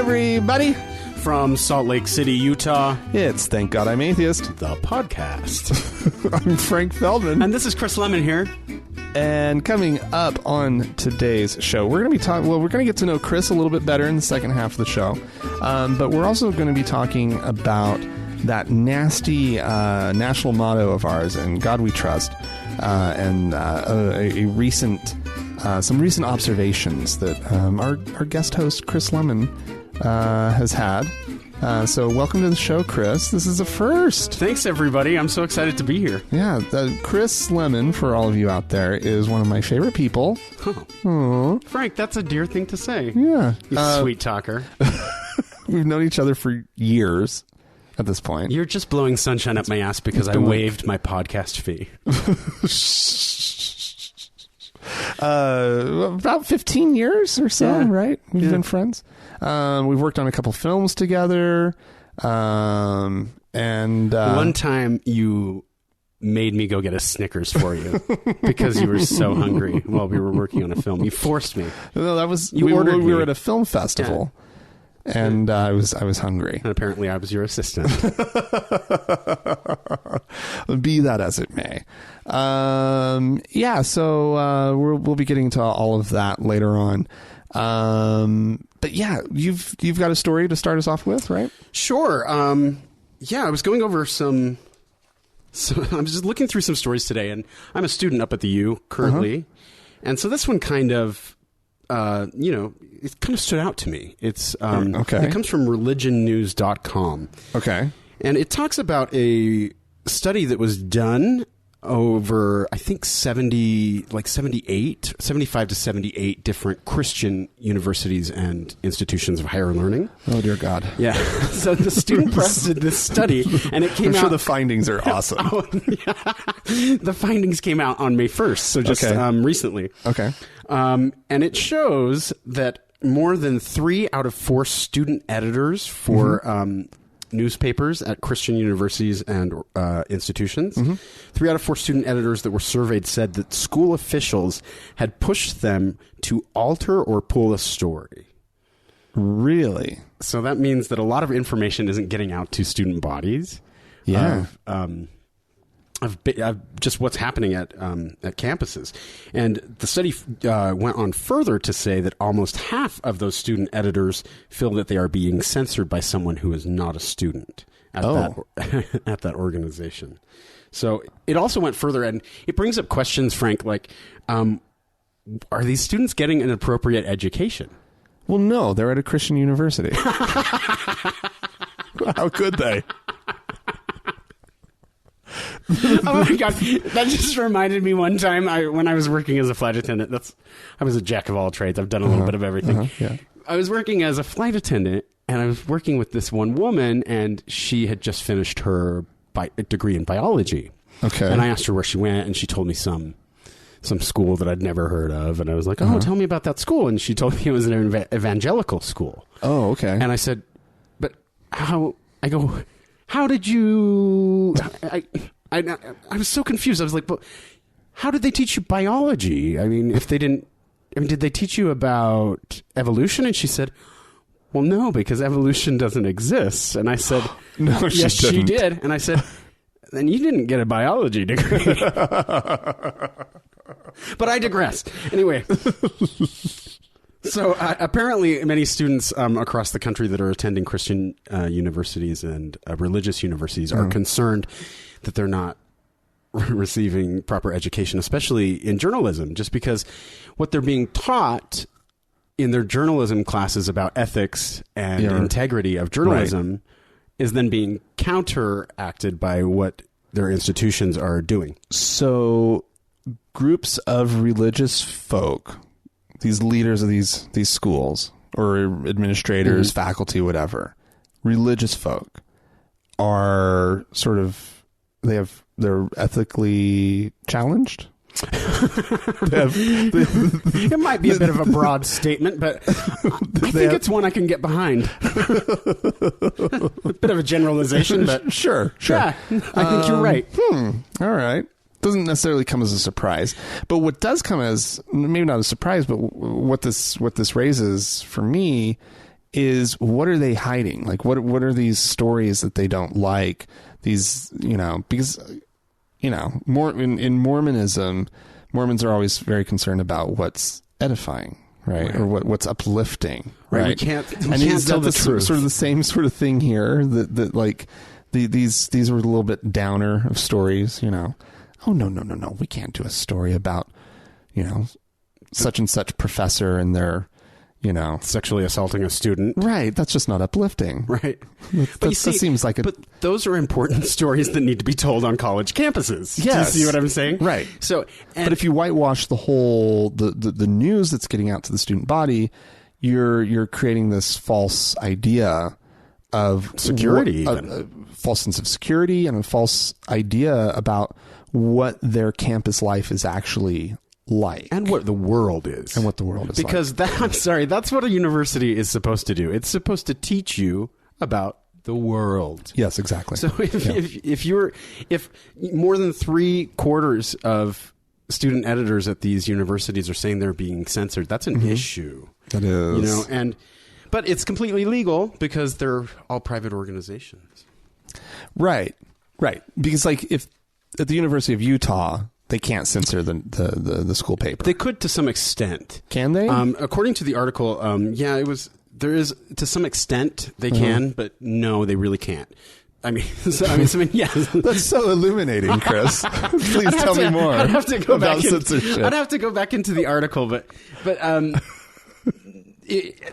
everybody. From Salt Lake City, Utah, It's Thank God I'm Atheist. the podcast. I'm Frank Feldman. And this is Chris Lemon here. And coming up on today's show, we're going to be talking, we're going to get to know Chris a little bit better in the second half of the show. But we're also going to be talking about that nasty national motto of ours, "In God We Trust," and a recent, some recent observations that our guest host, Chris Lemon, has had. So welcome to the show, Chris. This is a first. Thanks, everybody. I'm so excited to be here. Yeah, Chris Lemon, for all of you out there, is one of my favorite people. Oh. Aww. Frank, that's a dear thing to say. Yeah. You sweet talker. We've known each other for years at this point. You're just blowing sunshine up my ass because I waived my podcast fee. About 15 years or so, Yeah. right? We've been friends. We've worked on a couple films together. And One time you made me go get a Snickers for you because you were so hungry while we were working on a film. You forced me. no, that was You we ordered we were me. at a film festival, and I was hungry. And apparently I was your assistant. Be that as it may. Yeah, so we'll be getting to all of that later on. But yeah, you've got a story to start us off with, right? Sure. Yeah, I was going over some. So I'm just looking through some stories today, and I'm a student up at the U currently, and so this one kind of, it kind of stood out to me. It's Okay. It comes from religionnews.com, Okay. and it talks about a study that was done over, I think, 75 to 78 different Christian universities and institutions of higher learning. Oh, dear God. Yeah. So the student press did this study, and it came I'm out. sure the findings are awesome. Oh, yeah. The findings came out on May 1st, so just Okay. recently. Okay. And it shows that more than 3 out of 4 student editors for newspapers at Christian universities and institutions, 3 out of 4 student editors that were surveyed said that school officials had pushed them to alter or pull a story. Really? So that means that a lot of information isn't getting out to student bodies. Yeah. Of just what's happening at campuses. And the study went on further to say that almost half of those student editors feel that they are being censored by someone who is not a student at at that organization. So it also went further, and it brings up questions, Frank, like, are these students getting an appropriate education? Well, no, they're at a Christian university. How could they? Oh my God. That just reminded me one time when I was working as a flight attendant. I was a jack of all trades. I've done a little bit of everything. Yeah. I was working as a flight attendant, and I was working with this one woman, and she had just finished her degree in biology. Okay. And I asked her where she went, and she told me some school that I'd never heard of. And I was like, oh, tell me about that school. And she told me it was an evangelical school. Oh, okay. And I said, but how did you... I was so confused. I was like, well, how did they teach you biology? I mean, did they teach you about evolution? And she said, well, no, because evolution doesn't exist. And I said, No, yes, she she didn't. did. And I said, then you didn't get a biology degree. But I digress. Anyway. So apparently many students across the country that are attending Christian universities and religious universities are concerned that they're not receiving proper education, especially in journalism, just because what they're being taught in their journalism classes about ethics and integrity of journalism is then being counteracted by what their institutions are doing. So groups of religious folk, these leaders of these schools or administrators, faculty, whatever, religious folk are sort of, they're ethically challenged. It might be a bit of a broad statement, but I think it's one I can get behind. A bit of a generalization, but sure. yeah, I think you're right. All right. Doesn't necessarily come as a surprise, but what does come as maybe not a surprise, but what this raises for me is what are they hiding? Like, what are these stories that they don't like? These, because, more in Mormonism, Mormons are always very concerned about what's edifying, right? Or what's uplifting, right? We can't tell the truth. Sort of the same sort of thing here. That like these were a little bit downer of stories. Oh no, we can't do a story about such and such professor and their sexually assaulting a student. Right. That's just not uplifting. Right. That seems like But those are important stories that need to be told on college campuses. Yes. Do you see what I'm saying? Right. So, but if you whitewash the whole the news that's getting out to the student body, you're creating this false idea of security, a false sense of security, and a false idea about what their campus life is actually like, and what the world is, because that's what a university is supposed to do. It's supposed to teach you about the world. Yes, exactly. So if more than 3/4 of student editors at these universities are saying they're being censored, that's an issue. That is, but it's completely legal because they're all private organizations. Right. Because if at the University of Utah, they can't censor the school paper. They could to some extent. Can they? According to the article, there is to some extent they can, but no, they really can't. Yeah. That's so illuminating, Chris. Please tell me more. I'd have to go about censorship. I'd have to go back into the article, but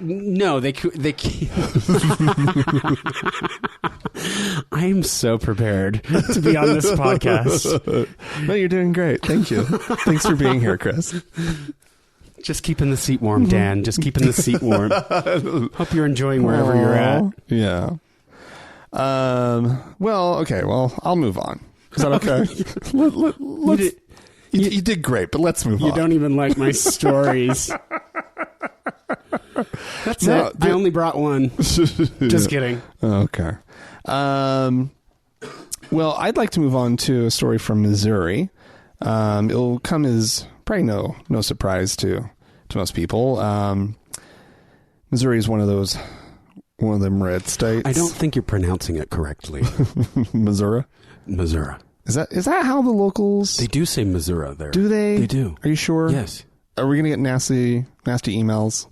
no, they can't. I'm so prepared to be on this podcast. No, you're doing great. Thank you. Thanks for being here, Chris. Just keeping the seat warm, Dan. Just keeping the seat warm. Hope you're enjoying wherever you're at. Yeah. Well, okay. Well, I'll move on. Is that okay? You did great, but let's move on. You don't even like my stories. That's it. I only brought one. Just kidding. Okay. Well, I'd like to move on to a story from Missouri. It'll come as probably no surprise to most people. Missouri is one of them red states. I don't think you're pronouncing it correctly. Missouri. Is that how the locals? They do say Missouri there. Do they? They do. Are you sure? Yes. Are we gonna get nasty emails?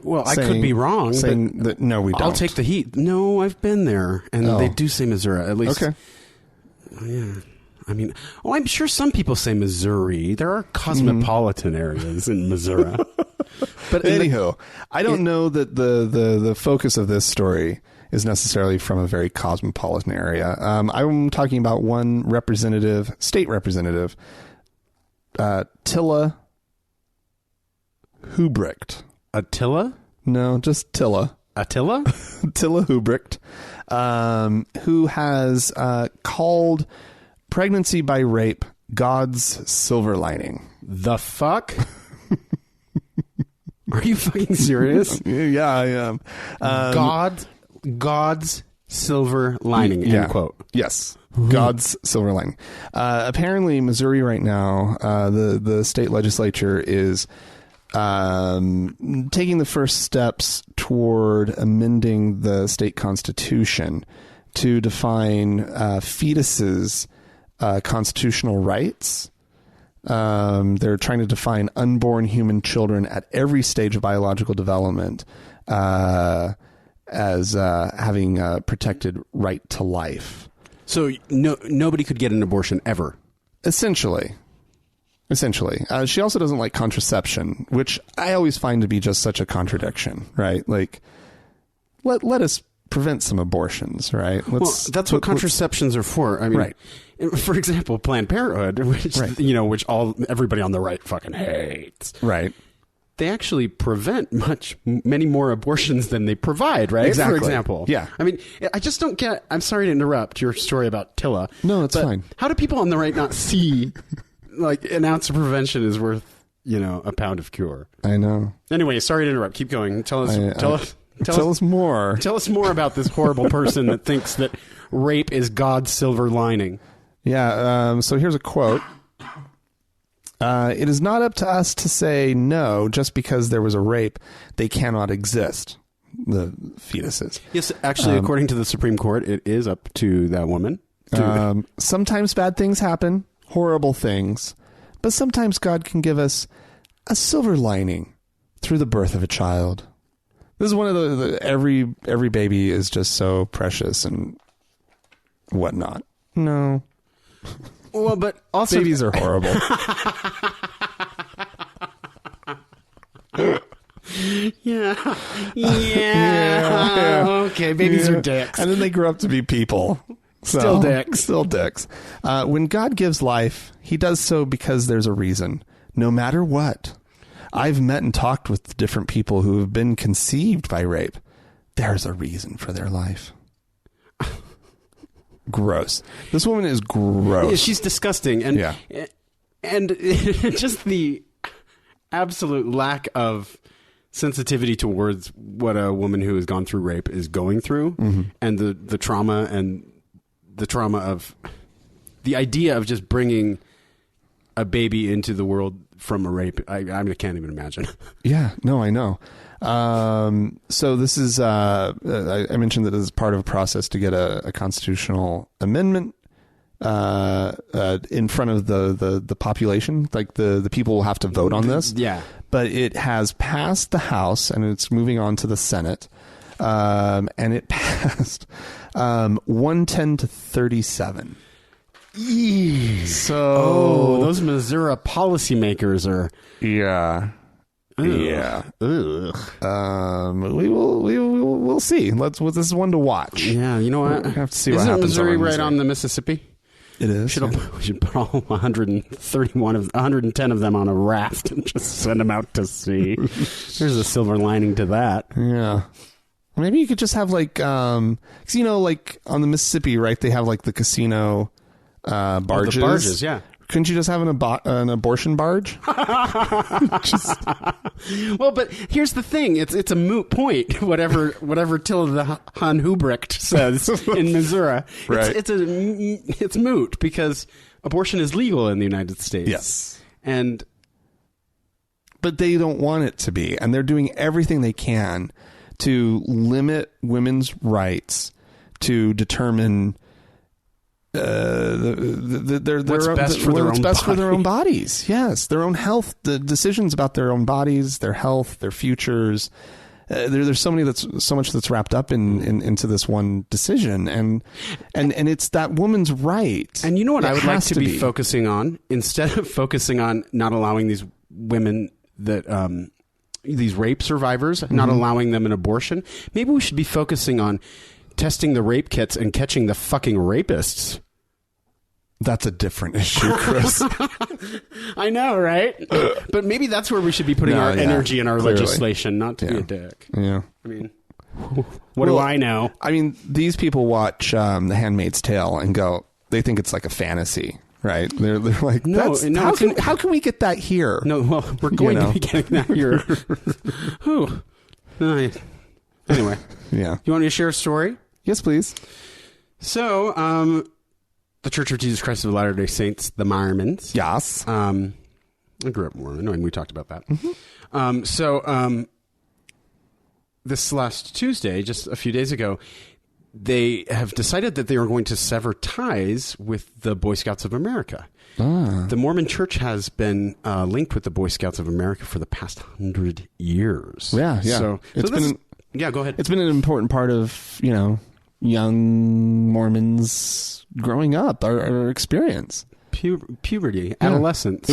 I could be wrong. Saying that no, we don't. I'll take the heat. No, I've been there, and they do say Missouri at least. Okay. Yeah. I'm sure some people say Missouri. There are cosmopolitan areas in Missouri. But anywho, I don't know that the focus of this story is necessarily from a very cosmopolitan area. I'm talking about one state representative, Tilla Hubricht. Attila? No, just Tilla. Attila? Tilla Hubricht, who has called pregnancy by rape God's silver lining. The fuck? Are you fucking serious? Yeah, I am. God's silver lining, end quote. Yes. God's silver lining. Apparently, Missouri right now, the state legislature is taking the first steps toward amending the state constitution to define fetuses' constitutional rights. They're trying to define unborn human children at every stage of biological development as having a protected right to life. So nobody could get an abortion ever? Essentially. She also doesn't like contraception, which I always find to be just such a contradiction, right? Like, let us prevent some abortions, right? That's what contraceptions are for. Right. For example, Planned Parenthood, which which everybody on the right fucking hates. Right. They actually prevent many more abortions than they provide, right? Exactly. For example. Yeah. I just don't get. I'm sorry to interrupt your story about Tilla. No, it's fine. How do people on the right not see, an ounce of prevention is worth, a pound of cure? I know. Anyway, sorry to interrupt. Keep going. Tell us more. Tell us more about this horrible person that thinks that rape is God's silver lining. Yeah. So here's a quote. It is not up to us to say no just because there was a rape. They cannot exist. the fetuses. Yes, actually, according to the Supreme Court, it is up to that woman. Sometimes bad things happen, horrible things, but sometimes God can give us a silver lining through the birth of a child. This is one of the every baby is just so precious and whatnot. No. Well, but also babies are horrible. Yeah. Okay, babies are dicks. And then they grow up to be people. So, Still dicks. Still dicks. When God gives life, he does so because there's a reason. No matter what. I've met and talked with different people who have been conceived by rape. There's a reason for their life. Gross. This woman is gross. Yeah, she's disgusting. And, yeah. And just the absolute lack of sensitivity towards what a woman who has gone through rape is going through, and the trauma of the idea of just bringing a baby into the world from a rape. I can't even imagine. Yeah, no, I know. So this is, I mentioned that this is part of a process to get a constitutional amendment in front of the population. Like the people will have to vote on this. Yeah. But it has passed the House and it's moving on to the Senate. And it passed 110 to 37. So those Missouri policymakers are yeah. We'll see. This is one to watch. Yeah, you know what? We have to see what Isn't happens. Missouri over in right on the Mississippi? It is. We should put all 110 of them on a raft and just send them out to sea. There's a silver lining to that. Yeah. Maybe you could just have like, 'cause, like on the Mississippi, right? They have like the casino barges. The barges, yeah. Couldn't you just have an abortion barge? Well, but here's the thing: it's a moot point. Whatever Tilda Han Hubrecht says in Missouri, right? It's moot because abortion is legal in the United States. Yes, but they don't want it to be, and they're doing everything they can to limit women's rights to determine. What's best for their own bodies. Yes, their own health, the decisions about their own bodies, their health, their futures. There's so much that's wrapped up into this one decision, and it's that woman's right. And you know what I would like to be focusing on, instead of focusing on not allowing these women that these rape survivors, not allowing them an abortion. Maybe we should be focusing on testing the rape kits and catching the fucking rapists. That's a different issue, Chris. I know, right? But maybe that's where we should be putting our energy and our legislation, not to be a dick. Yeah. I mean, what do I know? I mean, these people watch The Handmaid's Tale and they think it's like a fantasy, right? They're like, how can we get that here? No, well, we're going to be getting that here. Anyway. Yeah. You want me to share a story? Yes, please. So, the Church of Jesus Christ of Latter-day Saints, the Mormons. Yes. I grew up Mormon, and we talked about that. Mm-hmm. This last Tuesday, just a few days ago, they have decided that they are going to sever ties with the Boy Scouts of America. The Mormon Church has been linked with the Boy Scouts of America for the past 100 years. Yeah. So go ahead. It's been an important part of, young Mormons growing up, our experience. Puberty, adolescence.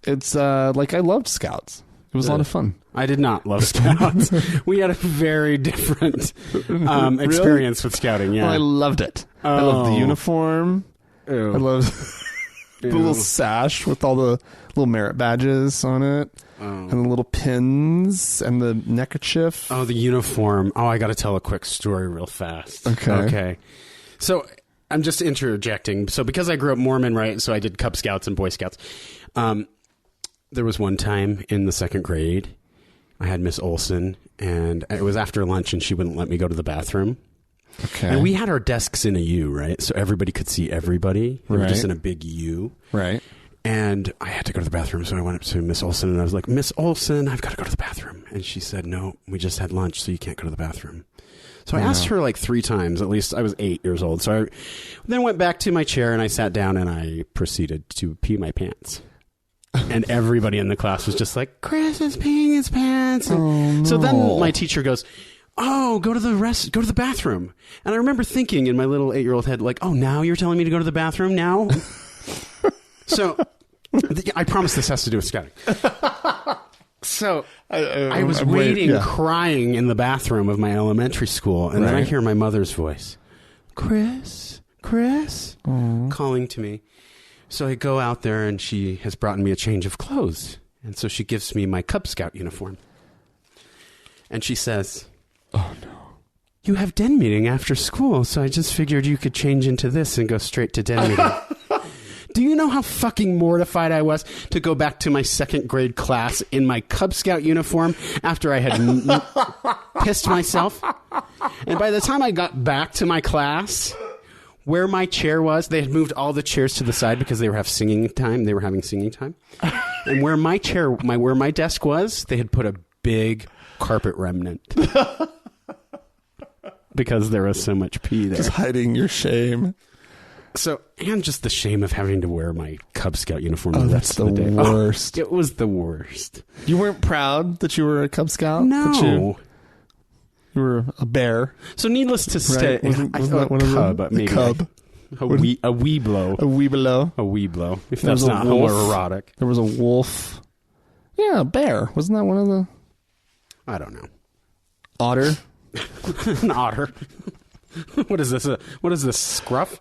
It's like I loved Scouts. It was a lot of fun. I did not love Scouts. We had a very different experience with Scouting. Yeah, well, I loved it. I loved the uniform. Ew. I loved the little sash with all the little merit badges on it. And the little pins and the neckerchief. Oh, the uniform. Oh, I got to tell a quick story real fast. Okay. So I'm just interjecting. So because I grew up Mormon, right? So I did Cub Scouts and Boy Scouts. There was one time in the second grade, I had Miss Olson, and it was after lunch, and she wouldn't let me go to the bathroom. Okay. And we had our desks in a U, right? So everybody could see everybody. We were just in a big U. Right. And I had to go to the bathroom, so I went up to Miss Olson, and I was like, Miss Olson, I've got to go to the bathroom. And she said, no, we just had lunch, so you can't go to the bathroom. So I asked her like 3 times. At least I was 8 years old. So I then went back to my chair, and I sat down, and I proceeded to pee my pants. And everybody in the class was just like, Chris is peeing his pants. So then my teacher goes, oh, go to the bathroom. And I remember thinking in my little 8-year-old head, like, oh, now you're telling me to go to the bathroom now? So I promise this has to do with scouting. So I was waiting, crying in the bathroom of my elementary school, and then I hear my mother's voice, Chris, calling to me. So I go out there, and she has brought me a change of clothes. And so she gives me my Cub Scout uniform. And she says, oh, no. You have den meeting after school, so I just figured you could change into this and go straight to den meeting. Do you know how fucking mortified I was to go back to my 2nd grade class in my Cub Scout uniform after I had pissed myself? And by the time I got back to my class, where my chair was, they had moved all the chairs to the side because they were having singing time. And where my chair, where my desk was, they had put a big carpet remnant. Because there was so much pee there. Just hiding your shame. So, and just the shame of having to wear my Cub Scout uniform. Oh, that's the worst. It was the worst. You weren't proud that you were a Cub Scout? No. You were a bear. So, needless to say, wasn't that one of them? Maybe. Cub. A weeblo. A weeblo. A weeblo. If that's not homoerotic. There was a wolf. Yeah, a bear. Wasn't that one of the... I don't know. Otter? An otter. What is this? What is this? Scruff?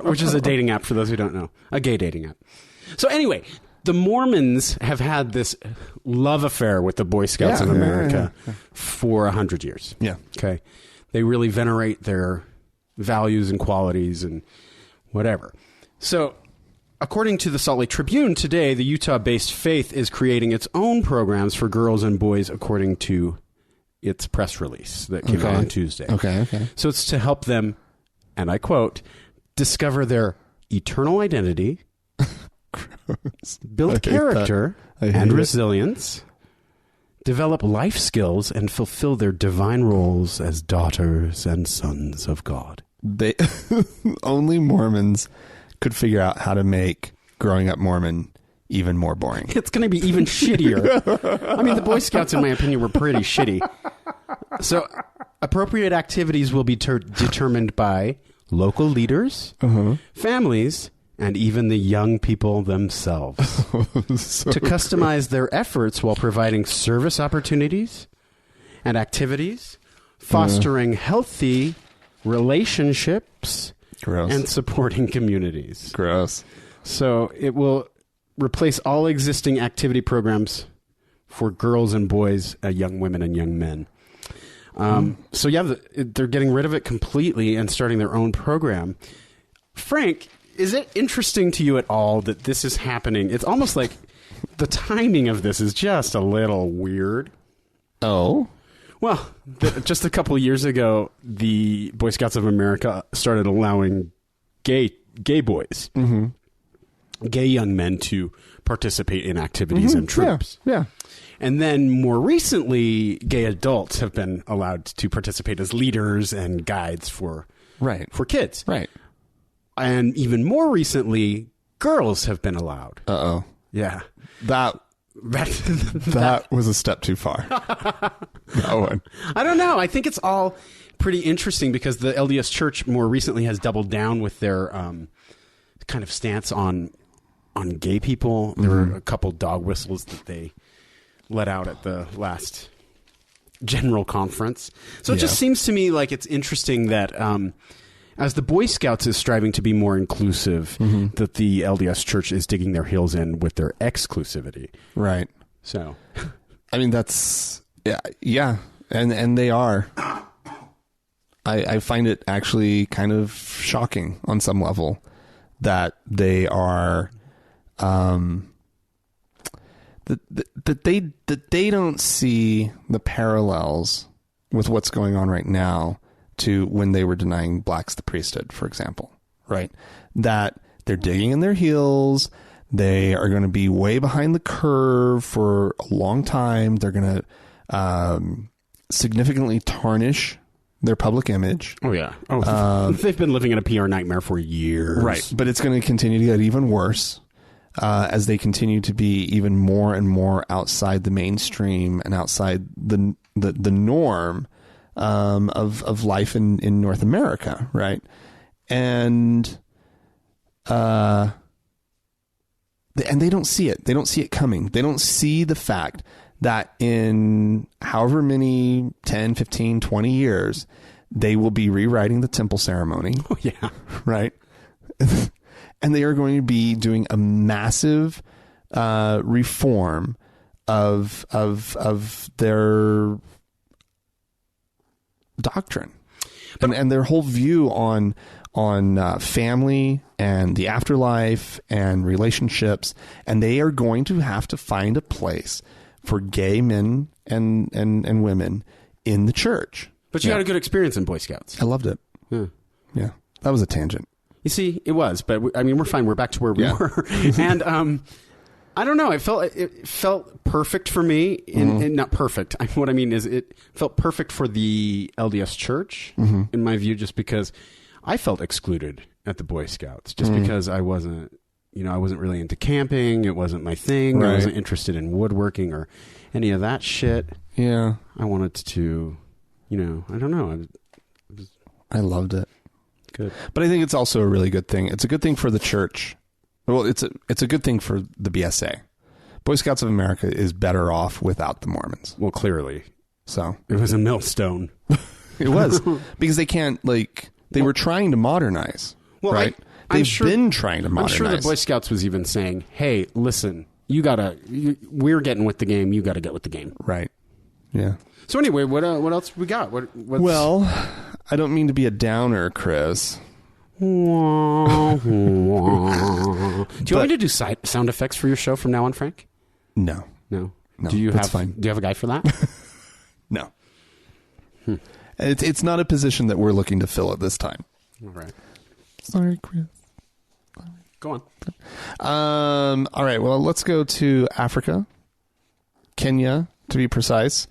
Which is a dating app for those who don't know. A gay dating app. So anyway, the Mormons have had this love affair with the Boy Scouts of America for 100 years. Yeah. Okay. They really venerate their values and qualities and whatever. So according to the Salt Lake Tribune today, the Utah-based Faith is creating its own programs for girls and boys according to its press release that came out on Tuesday. Okay. So it's to help them, and I quote, discover their eternal identity, build character and resilience, develop life skills, and fulfill their divine roles as daughters and sons of God. Only Mormons could figure out how to make growing up Mormon even more boring. It's going to be even shittier. I mean, the Boy Scouts, in my opinion, were pretty shitty. So appropriate activities will be determined by local leaders, families, and even the young people themselves to customize their efforts while providing service opportunities and activities, fostering healthy relationships, and supporting communities. Gross. So it will replace all existing activity programs for girls and boys, young women and young men. So yeah, they're getting rid of it completely and starting their own program. Frank, is it interesting to you at all that this is happening? It's almost like the timing of this is just a little weird. Oh? Well, just a couple of years ago, the Boy Scouts of America started allowing gay boys, gay young men to participate in activities and troops. Yeah. And then more recently, gay adults have been allowed to participate as leaders and guides for kids. Right. And even more recently, girls have been allowed. Uh-oh. Yeah. That was a step too far. That one. I don't know. I think it's all pretty interesting because the LDS Church more recently has doubled down with their kind of stance on gay people. There were a couple dog whistles that they let out at the last general conference. So it just seems to me like it's interesting that as the Boy Scouts is striving to be more inclusive, that the LDS Church is digging their heels in with their exclusivity. Right. So, I mean, that's, yeah. And they are. I find it actually kind of shocking on some level that they are, that they don't see the parallels with what's going on right now to when they were denying blacks the priesthood, for example, right? That they're digging in their heels. They are going to be way behind the curve for a long time. They're going to significantly tarnish their public image. Oh, yeah. They've been living in a PR nightmare for years. Right. But it's going to continue to get even worse as they continue to be even more and more outside the mainstream and outside the norm of life in North America. Right. And they don't see it. They don't see it coming. They don't see the fact that in however many 10, 15, 20 years, they will be rewriting the temple ceremony. Oh, yeah. Right. And they are going to be doing a massive reform of their doctrine and their whole view on family and the afterlife and relationships. And they are going to have to find a place for gay men and women in the church. But you had a good experience in Boy Scouts. I loved it. Yeah. That was a tangent. You see, it was, but we're fine. We're back to where we were. And I don't know. It felt perfect for me. And not perfect. What I mean is it felt perfect for the LDS Church, in my view, just because I felt excluded at the Boy Scouts, just because I wasn't really into camping. It wasn't my thing. Right. I wasn't interested in woodworking or any of that shit. Yeah. I wanted to, I don't know. I loved it. Good. But I think it's also a really good thing. It's a good thing for the church. Well, it's a good thing for the BSA. Boy Scouts of America is better off without the Mormons. Well, clearly. So it was a millstone. It was because they can't they were trying to modernize. Well, right? They've been trying to modernize. I'm sure the Boy Scouts was even saying, "Hey, listen, we're getting with the game. You got to get with the game." Right. Yeah. So anyway, what else we got? Well, I don't mean to be a downer, Chris. Do you want me to do sound effects for your show from now on, Frank? No. That's fine. Do you have a guy for that? No. It's not a position that we're looking to fill at this time. All right. Sorry, Chris. Go on. All right. Well, let's go to Africa, Kenya, to be precise,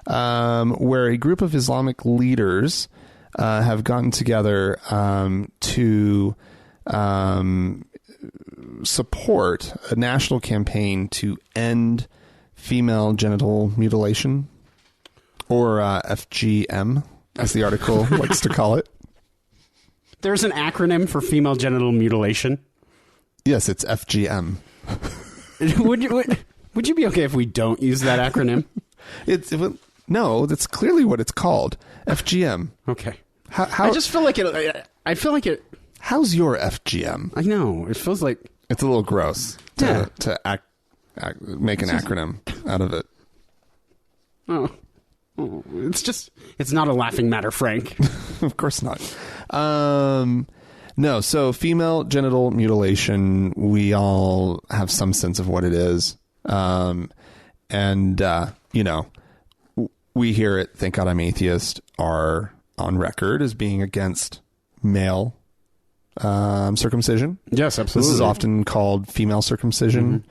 where a group of Islamic leaders have gotten together to support a national campaign to end female genital mutilation, or FGM, as the article likes to call it. There's an acronym for female genital mutilation? Yes, it's FGM. Would you be okay if we don't use that acronym? No, that's clearly what it's called. FGM. Okay. How, I just feel like it. I feel like it. How's your FGM? I know. It feels like it's a little gross to make an acronym out of it. Oh, it's not a laughing matter, Frank. Of course not. No. So female genital mutilation, we all have some sense of what it is. We hear it, Thank God I'm Atheist, are on record as being against male circumcision. Yes, absolutely. This is often called female circumcision.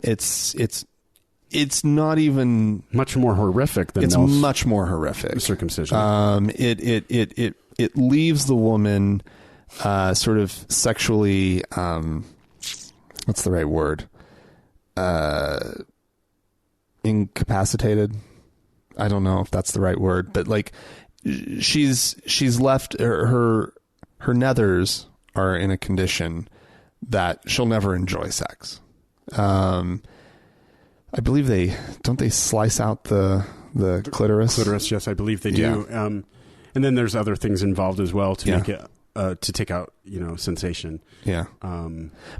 It's not even much more horrific than it's much more horrific circumcision. It leaves the woman sort of sexually what's the right word? Incapacitated. I don't know if that's the right word, but she's left her nethers are in a condition that she'll never enjoy sex. I believe they slice out the clitoris. Clitoris, yes, I believe they do. Yeah. And then there's other things involved as well to make it to take out sensation. Yeah.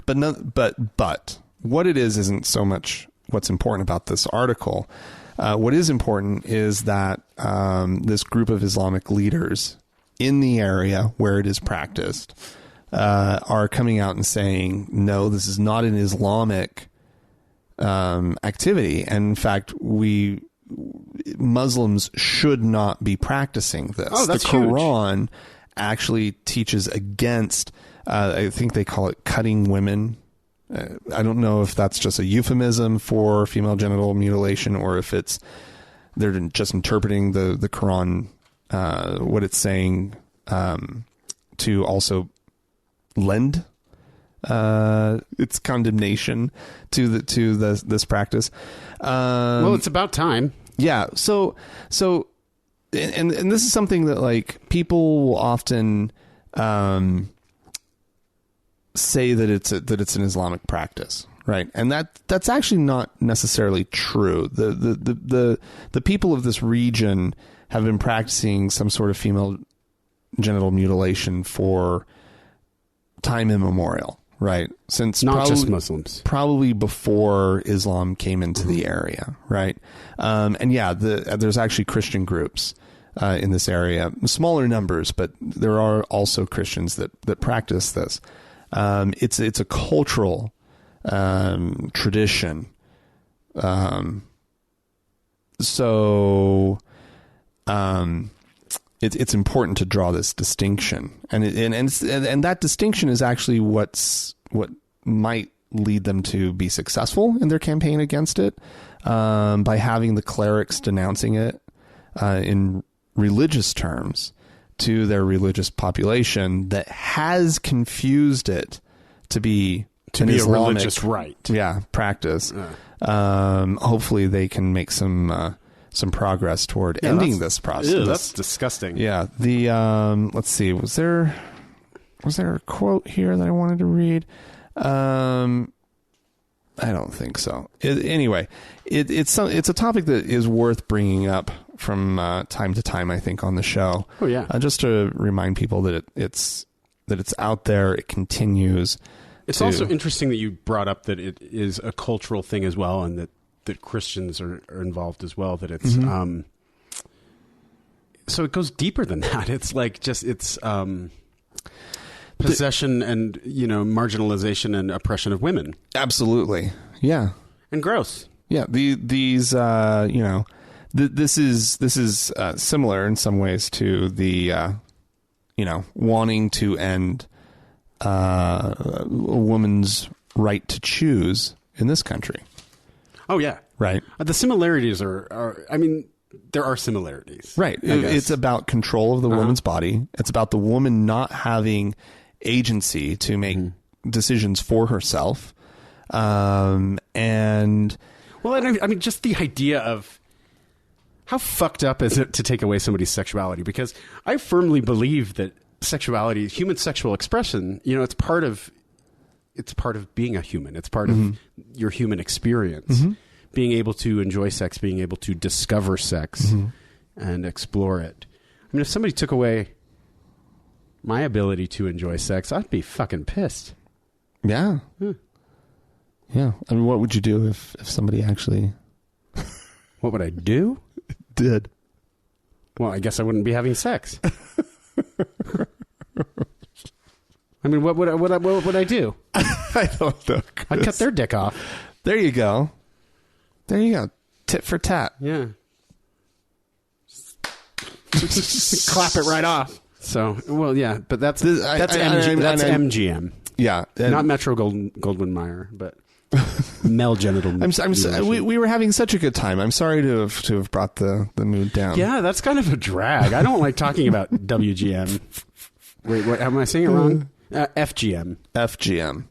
But what it is isn't so much what's important about this article. What is important is that this group of Islamic leaders in the area where it is practiced are coming out and saying, no, this is not an Islamic activity. And in fact, Muslims should not be practicing this. Oh, that's the Quran actually teaches against I think they call it cutting women. I don't know if that's just a euphemism for female genital mutilation or if they're just interpreting the Quran, what it's saying, to also lend its condemnation to this practice. Well, it's about time. Yeah. So, and this is something that like people will often say that it's an Islamic practice, right? And that's actually not necessarily true. The people of this region have been practicing some sort of female genital mutilation for time immemorial, right? Since not just Muslims, probably before Islam came into the area, right? And yeah, there's actually Christian groups in this area, smaller numbers, but there are also Christians that practice this. It's a cultural tradition. So it's important to draw this distinction, and that distinction is actually what might lead them to be successful in their campaign against it, by having the clerics denouncing it in religious terms to their religious population that has confused it to be a religious rite. Yeah, practice. Hopefully they can make some progress toward ending this process. Ew, that's disgusting. Yeah. The let's see. Was there a quote here that I wanted to read? I don't think so. Anyway, it's a topic that is worth bringing up from time to time, I think, on the show. Oh yeah. Just to remind people that it's out there. It continues. It's also interesting that you brought up that it is a cultural thing as well, and that Christians are involved as well. That it's so it goes deeper than that. It's like it's possession and marginalization and oppression of women. Absolutely. Yeah. And gross. Yeah. These this is similar in some ways to the wanting to end a woman's right to choose in this country. Oh yeah. Right. The similarities are I mean, there are similarities. Right. It's about control of the woman's body. It's about the woman not having agency to make decisions for herself. I mean, just the idea of how fucked up is it to take away somebody's sexuality? Because I firmly believe that sexuality, human sexual expression, it's part of being a human. It's part of your human experience. Being able to enjoy sex, being able to discover sex and explore it. I mean, if somebody took away my ability to enjoy sex, I'd be fucking pissed. Yeah. Yeah. I mean, what would you do if somebody actually... What would I do? Did. Well, I guess I wouldn't be having sex. I mean, what would I do? I don't know, Chris. I'd cut their dick off. There you go. Tit for tat. Yeah. Clap it right off. So, well, yeah, but that's MGM. Yeah, not Metro Goldwyn Mayer, but male genital. We were having such a good time. I'm sorry to have brought the mood down. Yeah, that's kind of a drag. I don't like talking about WGM. Wait, what? Am I saying it wrong? FGM. FGM.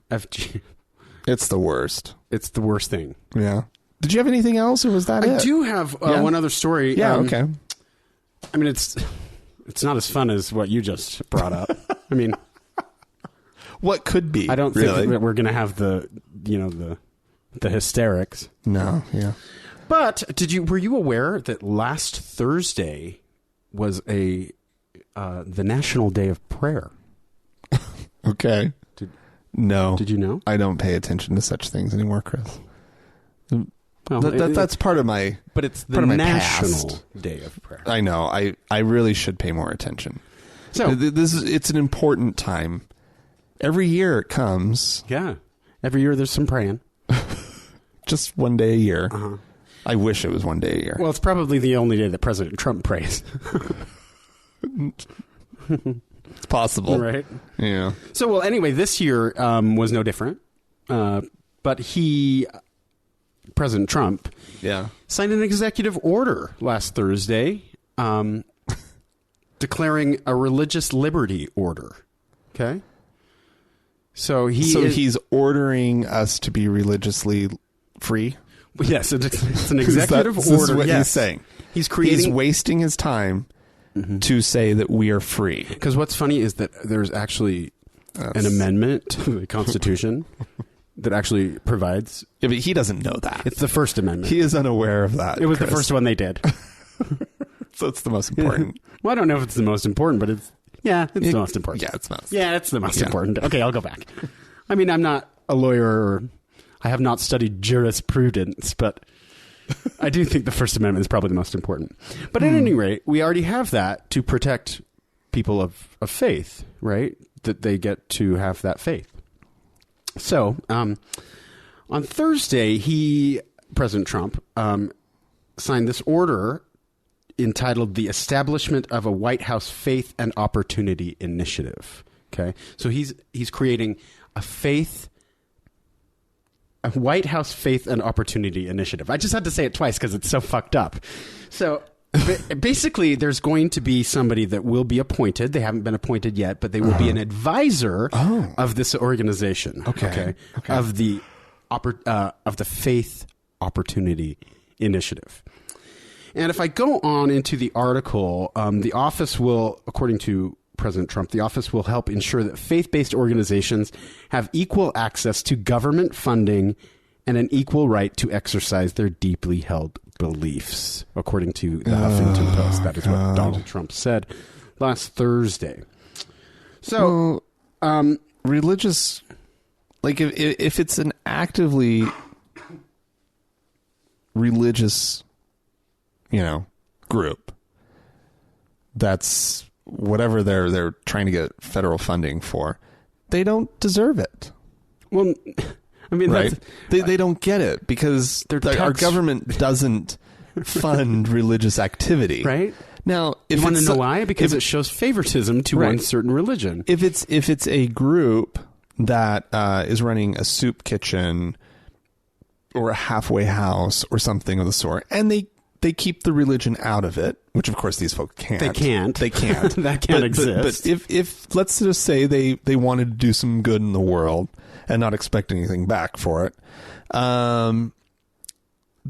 It's the worst. It's the worst thing. Yeah. Did you have anything else, or was that it? I do have one other story. Yeah. Okay. I mean, it's not as fun as what you just brought up. I mean, what could be? I don't think that we're going to have the hysterics. No. Yeah. But were you aware that last Thursday was the National Day of Prayer? Okay. No. Did you know? I don't pay attention to such things anymore, Chris. Well, that's part of my. But it's the National Day of Prayer. I know. I really should pay more attention. So it's an important time. Every year it comes. Yeah. Every year there's some praying. Just one day a year. Uh-huh. I wish it was one day a year. Well, it's probably the only day that President Trump prays. It's possible. Right? Yeah. So, well, anyway, this year was no different. But President Trump, Yeah. signed an executive order last Thursday declaring a religious liberty order. Okay? So he's ordering us to be religiously free? Yes, it's an executive This order. is what Yes. he's saying. He's creating... He's wasting his time to say that we are free. Because what's funny is that there's actually an amendment to the Constitution that actually provides... Yeah, but he doesn't know that. It's the First Amendment. He is unaware of that. It was Chris. the first one they did. So it's the most important. Well, I don't know if it's the most important, but it's the most important. Yeah, it's most. Yeah, it's the most Yeah. important. Okay, I'll go back. I mean, I'm not a lawyer, or I have not studied jurisprudence, but I do think the First Amendment is probably the most important. But at any rate, we already have that to protect people of faith, right? That they get to have that faith. So, on Thursday, President Trump, signed this order entitled The Establishment of a White House Faith and Opportunity Initiative. Okay. So he's creating a White House Faith and Opportunity Initiative. I just had to say it twice because it's so fucked up. So basically, there's going to be somebody that will be appointed. They haven't been appointed yet, but they will be an advisor of this organization. Okay. Of the Faith Opportunity Initiative. And if I go on into the article, the office will, according to President Trump, the office will help ensure that faith-based organizations have equal access to government funding and an equal right to exercise their deeply held beliefs, according to the Huffington Post. That is what Donald Trump said last Thursday. So, religious, like if it's an actively religious, group, that's whatever they're trying to get federal funding for, they don't deserve it. Well, I mean, right? They don't get it because our government doesn't fund religious activity. Right? Now, if you want to know why? Because it shows favoritism to one certain religion. If it's a group that is running a soup kitchen or a halfway house or something of the sort, and they keep the religion out of it, which of course these folks can't. They can't. That can't exist. But if let's just say they wanted to do some good in the world and not expect anything back for it, then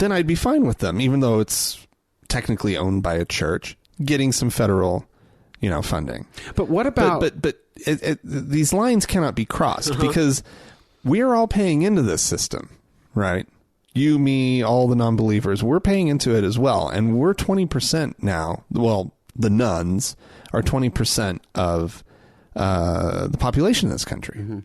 I'd be fine with them, even though it's technically owned by a church, getting some federal, funding. But what about... But these lines cannot be crossed because we're all paying into this system, right? You, me, all the non-believers, we're paying into it as well. And we're 20% now. Well, the nuns are 20% of the population in this country,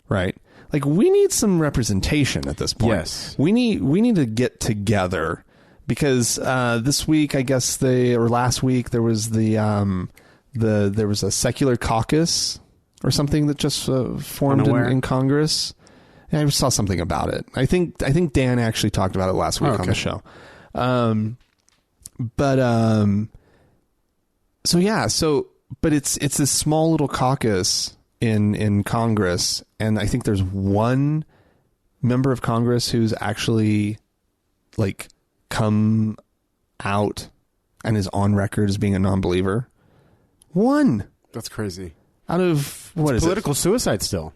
right? Like, we need some representation at this point. Yes. We need to get together because this week, I guess last week, there was there was a secular caucus or something that just formed in Congress. I saw something about it. I think Dan actually talked about it last week on the show. But it's this small little caucus in Congress, and I think there's one member of Congress who's actually come out and is on record as being a non-believer. One. That's crazy. Out of what is political suicide still.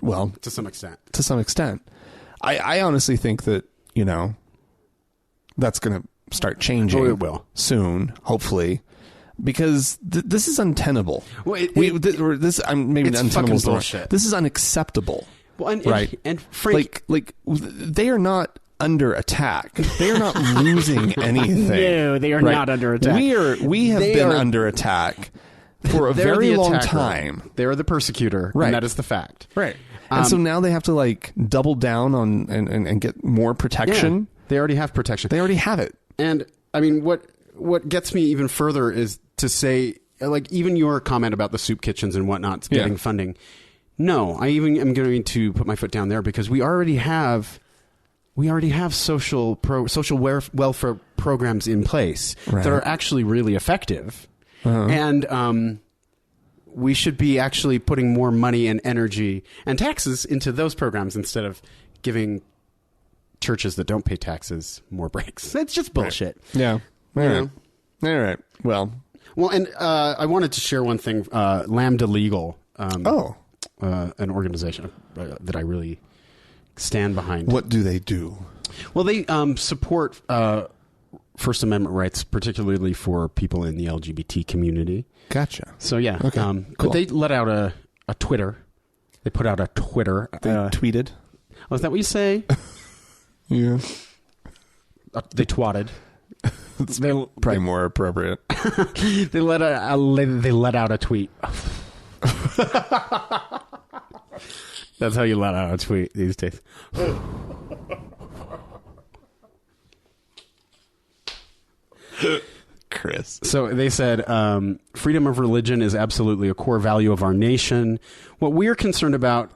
Well, to some extent. I honestly think that, that's going to start changing. Oh, it will. Soon, hopefully, because this is untenable. Well, maybe untenable is bullshit. This is unacceptable. Well, right? And Frank, they are not under attack. They are not losing anything. No, they are not under attack. We have been under attack for a very long time. They're the persecutor, right? And that is the fact, right? And so now they have to double down on and get more protection. Yeah, they already have protection. They already have it. And I mean, what gets me even further is to say, even your comment about the soup kitchens and whatnot getting funding. No, I even am going to put my foot down there because we already have social welfare programs in place that are actually really effective. And we should be actually putting more money and energy and taxes into those programs instead of giving churches that don't pay taxes more breaks. That's just bullshit. Right. Yeah. All right. Well, and I wanted to share one thing. Lambda Legal. An organization that I really stand behind. What do they do? Well, they support First Amendment rights, particularly for people in the LGBT community. Gotcha. So, yeah. Okay, cool. But they let out a Twitter. They put out a Twitter. They tweeted. Oh, is that what you say? Yeah. They twatted. It's probably more appropriate. They let out a tweet. That's how you let out a tweet these days. Chris. So they said, freedom of religion is absolutely a core value of our nation. What we're concerned about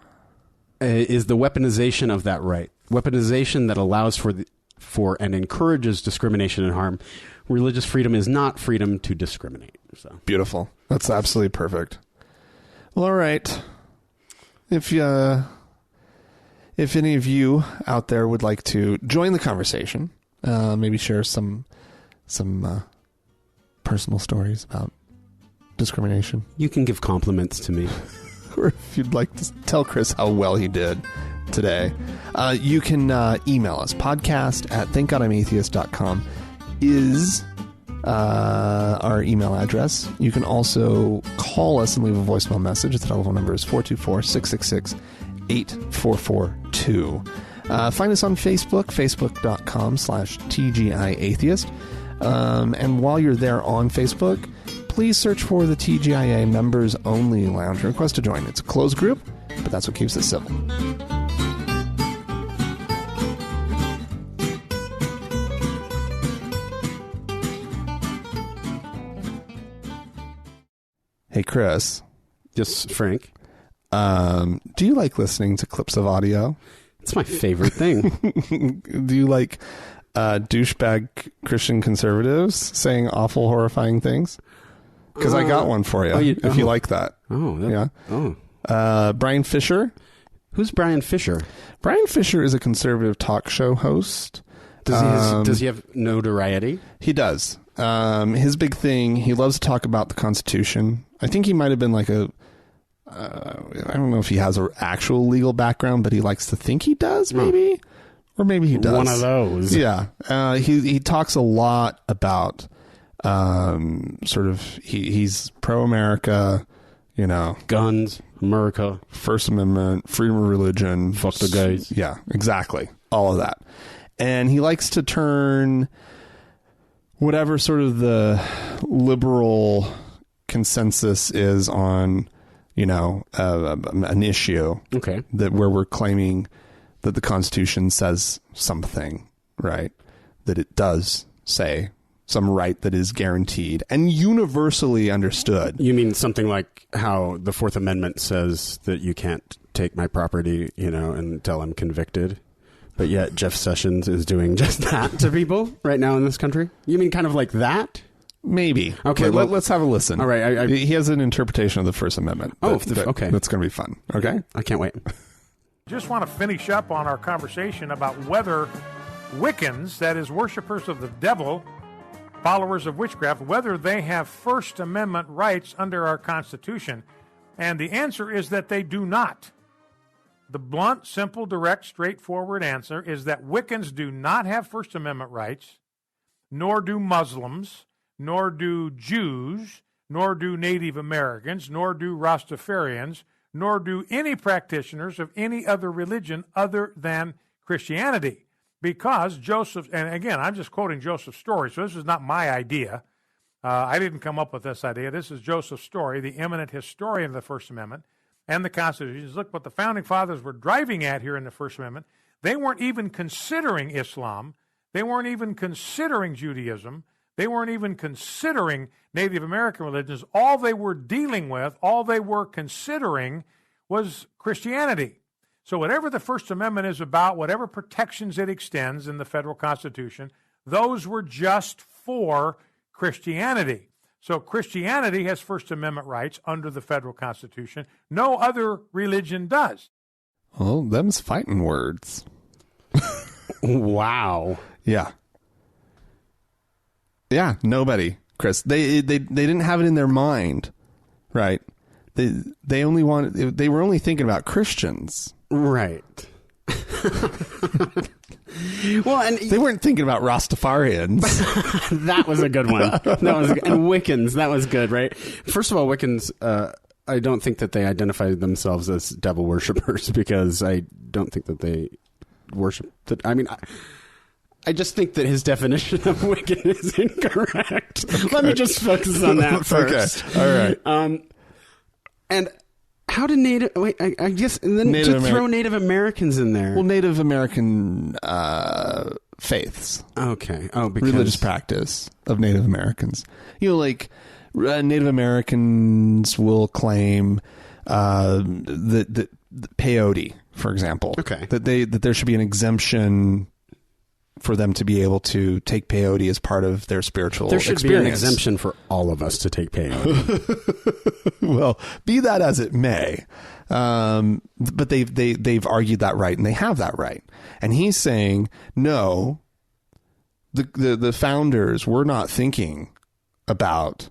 is the weaponization of that right. Weaponization that allows for and encourages discrimination and harm. Religious freedom is not freedom to discriminate. So beautiful. That's absolutely perfect. Well, all right. If any of you out there would like to join the conversation, maybe share some personal stories about discrimination. You can give compliments to me. Or if you'd like to tell Chris how well he did today, you can email us. podcast@thankgodimatheist.com is our email address. You can also call us and leave a voicemail message. The telephone number is 424-666-8442. Find us on Facebook, facebook.com/TGIAtheist. And while you're there on Facebook, please search for the TGIA Members Only Lounge and request to join. It's a closed group, but that's what keeps it civil. Hey, Chris. Yes, Frank. Do you like listening to clips of audio? It's my favorite thing. Do you like douchebag Christian conservatives saying awful, horrifying things? Because I got one for you, if you like that. Yeah. Brian Fisher. Who's Brian Fisher? Brian Fisher is a conservative talk show host. Does he have notoriety? He does. His big thing, he loves to talk about the Constitution. I think he might have been like I don't know if he has an actual legal background, but he likes to think he does, maybe. Or maybe he does. One of those. Yeah. He talks a lot about he's pro-America, guns, America, First Amendment, freedom of religion. Fuck the guys. Yeah, exactly. All of that. And he likes to turn whatever sort of the liberal consensus is on, an issue. Okay. Where we're claiming that the Constitution says something, right? That it does say some right that is guaranteed and universally understood. You mean something like how the Fourth Amendment says that you can't take my property, until I'm convicted? But yet Jeff Sessions is doing just that to people right now in this country? You mean kind of like that? Maybe. Okay. Let's have a listen. All right. He has an interpretation of the First Amendment. Okay. That's going to be fun. Okay. I can't wait. Just want to finish up on our conversation about whether Wiccans, that is, worshipers of the devil, followers of witchcraft, whether they have First Amendment rights under our Constitution. And the answer is that they do not. The blunt, simple, direct, straightforward answer is that Wiccans do not have First Amendment rights, nor do Muslims, nor do Jews, nor do Native Americans, nor do Rastafarians, nor do any practitioners of any other religion other than Christianity. Because Joseph, and again, I'm just quoting Joseph's story, so this is not my idea. I didn't come up with this idea. This is Joseph's story, the eminent historian of the First Amendment and the Constitution. Look what the Founding Fathers were driving at here in the First Amendment. They weren't even considering Islam. They weren't even considering Judaism. They weren't even considering Native American religions. All they were dealing with, all they were considering was Christianity. So whatever the First Amendment is about, whatever protections it extends in the federal Constitution, those were just for Christianity. So Christianity has First Amendment rights under the federal Constitution. No other religion does. Well, them's fighting words. Wow. Yeah. Yeah, nobody, Chris. They didn't have it in their mind, right? They were only thinking about Christians. Right. Well, and They weren't thinking about Rastafarians. that was a good one. And Wiccans, that was good, right? First of all, Wiccans, I don't think that they identified themselves as devil worshippers because I don't think that they worship. I mean, I just think that his definition of Wiccan is incorrect. Okay. Let me just focus on that first. Okay. All right. And how did I guess, and then throw Native Americans in there. Well, Native American faiths. Okay. Oh, because religious practice of Native Americans. You know, like Native Americans will claim that peyote, for example. Okay. That there should be an exemption for them to be able to take peyote as part of their spiritual experience. There should be an exemption for all of us to take peyote. Well, be that as it may, but they've argued that right, and they have that right. And he's saying, no, the founders were not thinking about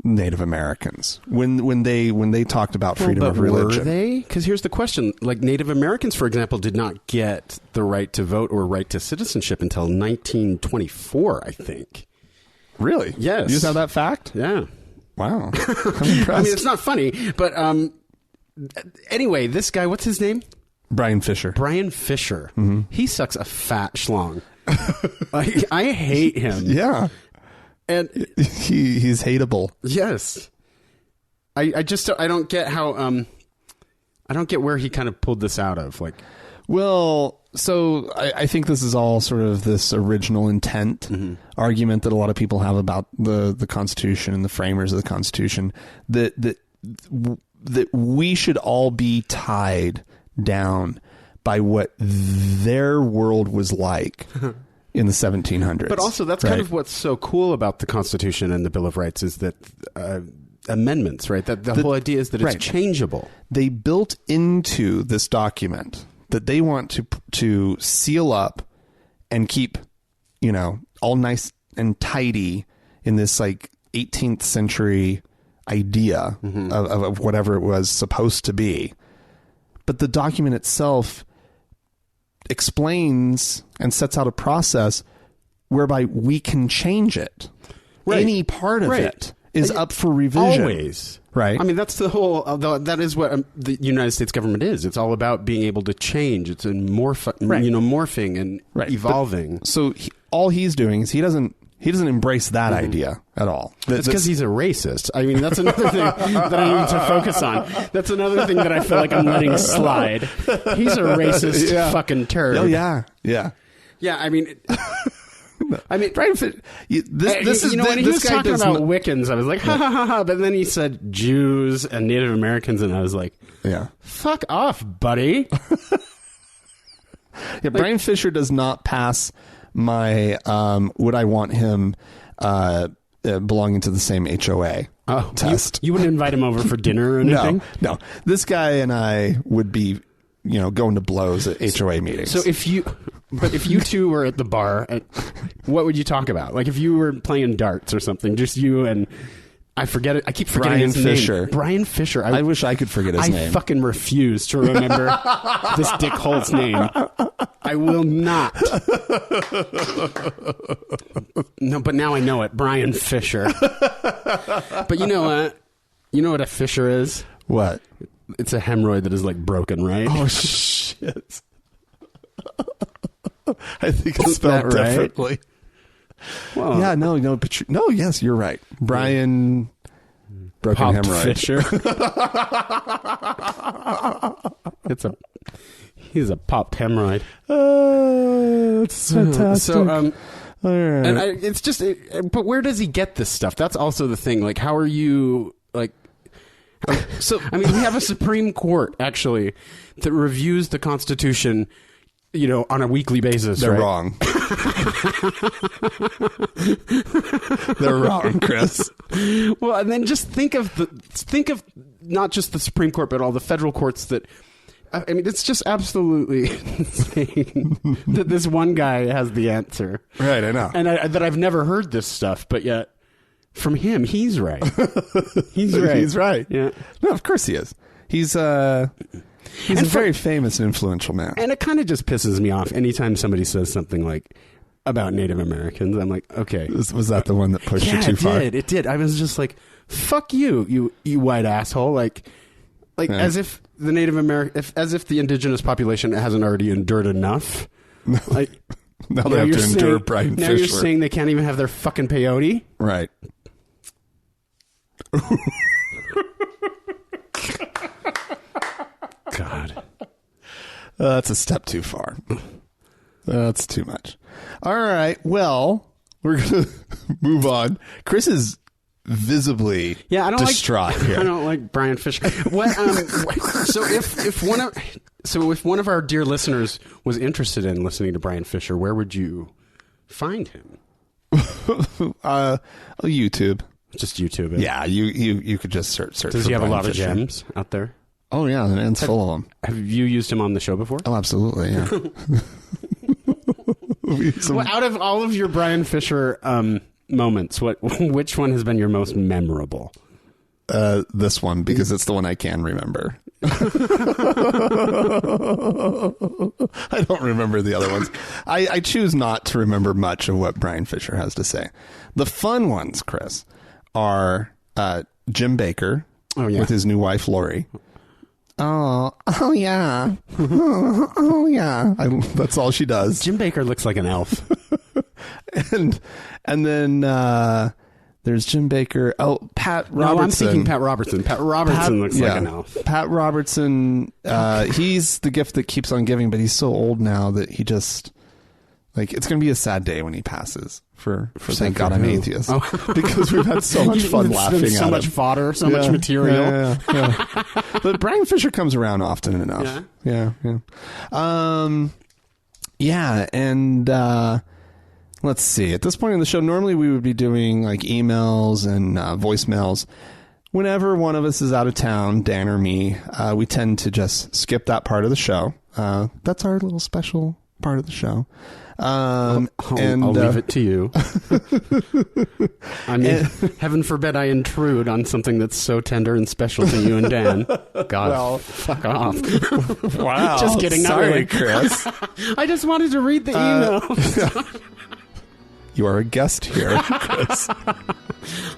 Native Americans when they talked about freedom of religion. Were they? Because here's the question: like Native Americans, for example, did not get the right to vote or right to citizenship until 1924, I think. Really? Yes. You just have that fact? Yeah. Wow. I'm impressed. I mean, it's not funny, but anyway, this guy, what's his name? Brian Fisher. Brian Fisher. Mm-hmm. He sucks a fat schlong. I hate him. Yeah. And he's hateable. Yes. I don't get how I don't get where he kind of pulled this out of. Like, well, so I think this is all sort of this original intent argument that a lot of people have about the Constitution and the framers of the Constitution, that we should all be tied down by what their world was like in the 1700s. But also, that's kind of what's so cool about the Constitution and the Bill of Rights is that amendments, right? That the whole idea is that it's changeable. They built into this document that they want to seal up and keep, all nice and tidy in this like 18th century idea of whatever it was supposed to be. But the document itself explains and sets out a process whereby we can change it. Right. Any part of it is up for revision. Always. Right. I mean, that's the whole, that is what the United States government is. It's all about being able to change. It's in morphing and evolving. But, so all he's doing is he doesn't embrace that idea at all. That's because he's a racist. I mean, that's another thing that I need to focus on. That's another thing that I feel like I'm letting slide. He's a racist fucking turd. Oh, yeah. Yeah. Yeah, I mean... Brian Fisher, when he was talking about Wiccans, I was like, ha, ha, ha, ha. But then he said Jews and Native Americans, and I was like, fuck off, buddy. Brian Fisher does not pass my would I want him belonging to the same HOA test. You wouldn't invite him over for dinner or anything? No. This guy and I would be, going to blows at HOA meetings. So if you two were at the bar, what would you talk about? Like if you were playing darts or something, just you and... I forget it. I keep forgetting his name. Brian Fisher. I wish I could forget his name. I fucking refuse to remember this Dick Holt's name. I will not. No, but now I know it. Brian Fisher. But you know what? You know what a fissure is? What? It's a hemorrhoid that is like broken, right? Oh, shit. I think it's spelled differently. Well, yeah, no, yes, you're right. Brian broken hemorrhoid. Fisher. He's a popped hemorrhoid. It's fantastic. So, all right. and it's just, but where does he get this stuff? That's also the thing. Like, how are you so? I mean, we have a Supreme Court actually that reviews the Constitution on a weekly basis. They're right? wrong. They're wrong, Chris. Well, and then just think of not just the Supreme Court, but all the federal courts that. I mean, it's just absolutely insane that this one guy has the answer. Right, I know. And that I've never heard this stuff, but yet from him, he's right. He's right. He's right. Yeah. No, of course he is. He's a very famous and influential man. And it kind of just pisses me off anytime somebody says something like about Native Americans. I'm like, okay. Was that the one that pushed you too far? It did. I was just like, fuck you white asshole. Like as if the Native American, as if the indigenous population hasn't already endured enough. Like now they have to endure Brian Fisher. Now you're saying they can't even have their fucking peyote? Right. God. That's a step too far. That's too much. All right. Well, we're going to move on. Chris is visibly distraught here. I don't like Brian Fisher. So if one of our dear listeners was interested in listening to Brian Fisher, where would you find him? YouTube. Just YouTube. Yeah, you could just search. Does he have Brian a lot Fisher. of gems out there? Oh yeah, the man's full of them. Have you used him on the show before? Oh, absolutely. Yeah. Well, out of all of your Brian Fisher moments, which one has been your most memorable? This one, because it's the one I can remember. I don't remember the other ones. I choose not to remember much of what Brian Fisher has to say. The fun ones, Chris, are Jim Baker with his new wife, Lori. Oh yeah. Oh yeah. That's all she does. Jim Baker looks like an elf. and then there's Jim Baker. Oh, Pat Robertson. No, I'm thinking Pat Robertson. Pat Robertson looks like an elf. Pat Robertson, he's the gift that keeps on giving, but he's so old now that he just... Like, it's going to be a sad day when he passes for Thank God I'm Atheist. Oh. Because we've had so much fun laughing at him. So much fodder, so much material. Yeah. But Brian Fisher comes around often enough. Yeah. And let's see. At this point in the show, normally we would be doing like emails and voicemails. Whenever one of us is out of town, Dan or me, we tend to just skip that part of the show. That's our little special part of the show. And I'll leave it to you. I mean, heaven forbid I intrude on something that's so tender and special to you and Dan. God, fuck off. Wow. Just kidding. Sorry, Chris. I just wanted to read the email. You are a guest here, Chris.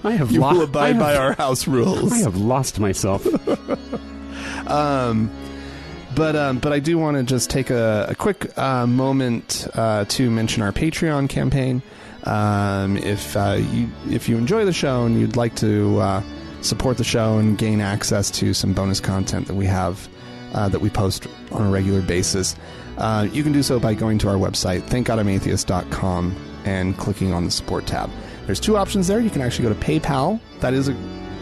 You will abide by our house rules. I have lost myself. But I do want to just take a quick moment to mention our Patreon campaign. If you enjoy the show and you'd like to support the show and gain access to some bonus content that we have that we post on a regular basis, you can do so by going to our website, thankgodimatheist.com, and clicking on the support tab. There's two options there. You can actually go to PayPal. That is a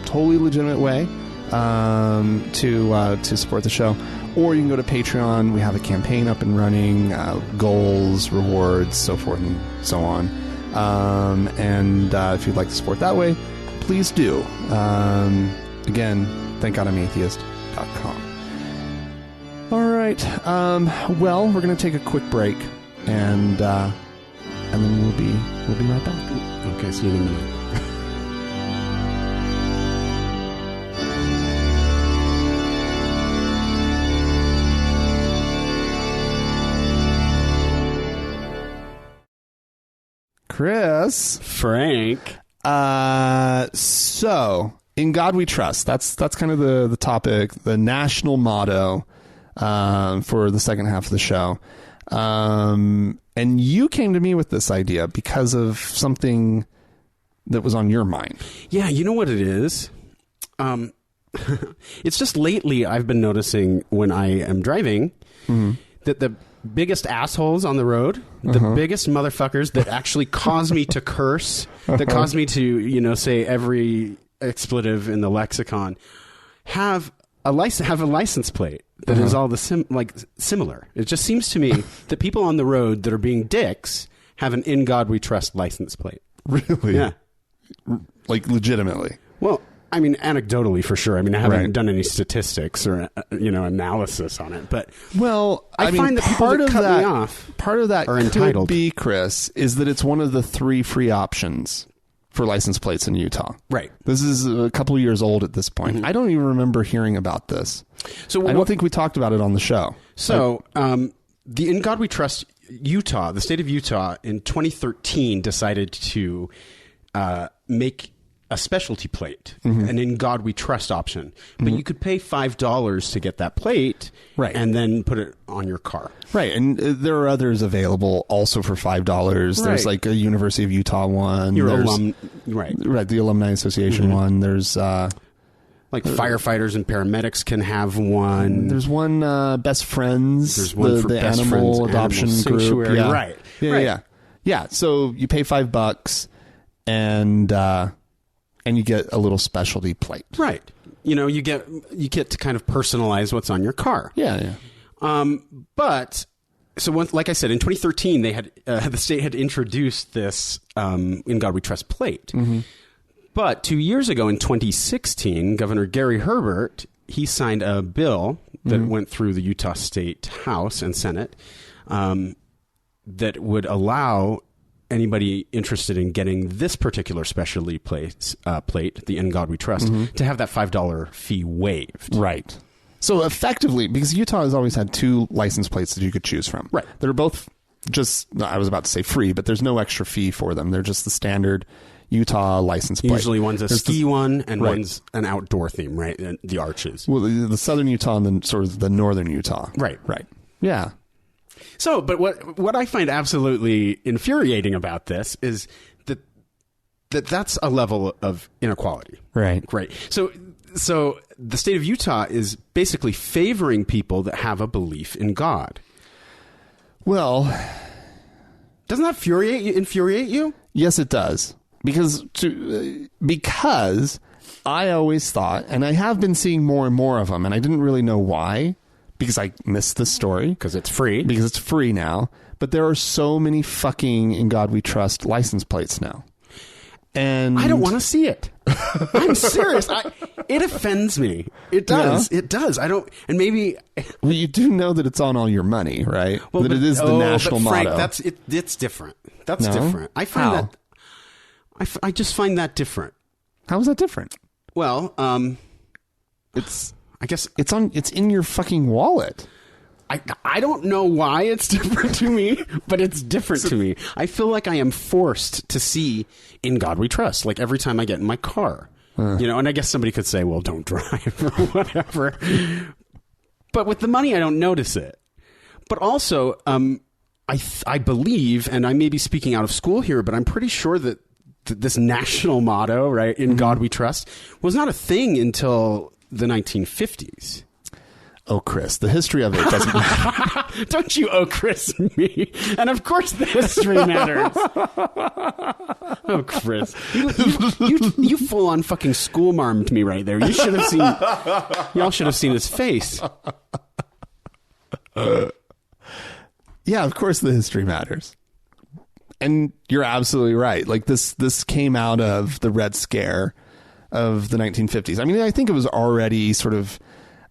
totally legitimate way to support the show. Or you can go to Patreon. We have a campaign up and running, goals, rewards, so forth and so on. And if you'd like to support that way, please do. Again, thankgodimatheist.com. All right. Well, we're going to take a quick break, and then we'll be right back. Okay, see you in a minute. Chris. Frank. So, in God we trust. That's kind of the topic, the national motto for the second half of the show. And you came to me with this idea because of something that was on your mind. Yeah, you know what it is? It's just lately I've been noticing when I am driving that the biggest assholes on the road, the biggest motherfuckers that actually cause me to curse, that cause me to, say every expletive in the lexicon, have have a license plate that is all similar. It just seems to me that people on the road that are being dicks have an "In God We Trust" license plate. Really? Yeah. Like legitimately. Well, I mean, anecdotally for sure. I mean, I haven't done any statistics or analysis on it, but I mean, find that people that cut me off part of that are could entitled. be, Chris, is that it's one of the 3 free options for license plates in Utah. Right. This is a couple of years old at this point. I don't even remember hearing about this. So I don't think we talked about it on the show. So, the In God We Trust Utah, the state of Utah, in 2013 decided to make a specialty plate, an "In God We Trust" option. But you could pay $5 to get that plate, Right. and then put it on your car. Right, and there are others available also for $5. There's Right. like a University of Utah one. Your There's- alum, right? Right, the Alumni Association one. There's Like firefighters and paramedics can have one. there's one Best Friends. There's one for the Best animal Friends, adoption Animal group. Sanctuary. Yeah. Right. Yeah, Right. yeah. So you pay $5 and you get a little specialty plate. Right. You get to kind of personalize what's on your car. Yeah. But so like I said, in 2013, they had the state had introduced this "In God We Trust" plate. But 2 years ago, in 2016, Governor Gary Herbert, he signed a bill that went through the Utah State House and Senate that would allow anybody interested in getting this particular specialty plate, the "In God We Trust," to have that $5 fee waived. Right. So effectively, because Utah has always had 2 license plates that you could choose from. Right. They're both I was about to say free, but there's no extra fee for them. They're just the standard Utah license plate. Usually one's a ski one and Right. one's an outdoor theme, right? And the arches. Well, the southern Utah and then sort of the northern Utah. Right. Right. Yeah. So, but what I find absolutely infuriating about this is that's a level of inequality. Right. Right. So the state of Utah is basically favoring people that have a belief in God. Well, Doesn't that infuriate you? yes, it does. Because I always thought, and I have been seeing more and more of them, and I didn't really know why, because I missed the story. Because it's free. Because it's free now. But there are so many fucking "In God We Trust" license plates now. And I don't want to see it. I'm serious. It offends me. It does. Yeah. It does. I don't. And maybe. Well, you do know that it's on all your money, right? That it is the national but Frank, motto. It's different. That's No? different. I find How? that. I just find that different. How is that different? Well, It's I guess it's in your fucking wallet. I don't know why it's different to me, but it's different to me. I feel like I am forced to see "In God We Trust," like every time I get in my car. And I guess somebody could say, well, don't drive or whatever. But with the money, I don't notice it. But also, I believe, and I may be speaking out of school here, but I'm pretty sure that this national motto, right, "In God We Trust," was not a thing until the 1950s. Oh, Chris, the history of it doesn't matter. Don't you Chris me? And of course the history matters. Oh, Chris. You full on fucking schoolmarmed me right there. Y'all should have seen his face. Yeah, of course the history matters. And you're absolutely right. Like this came out of the Red Scare of the 1950s. I mean, I think it was already sort of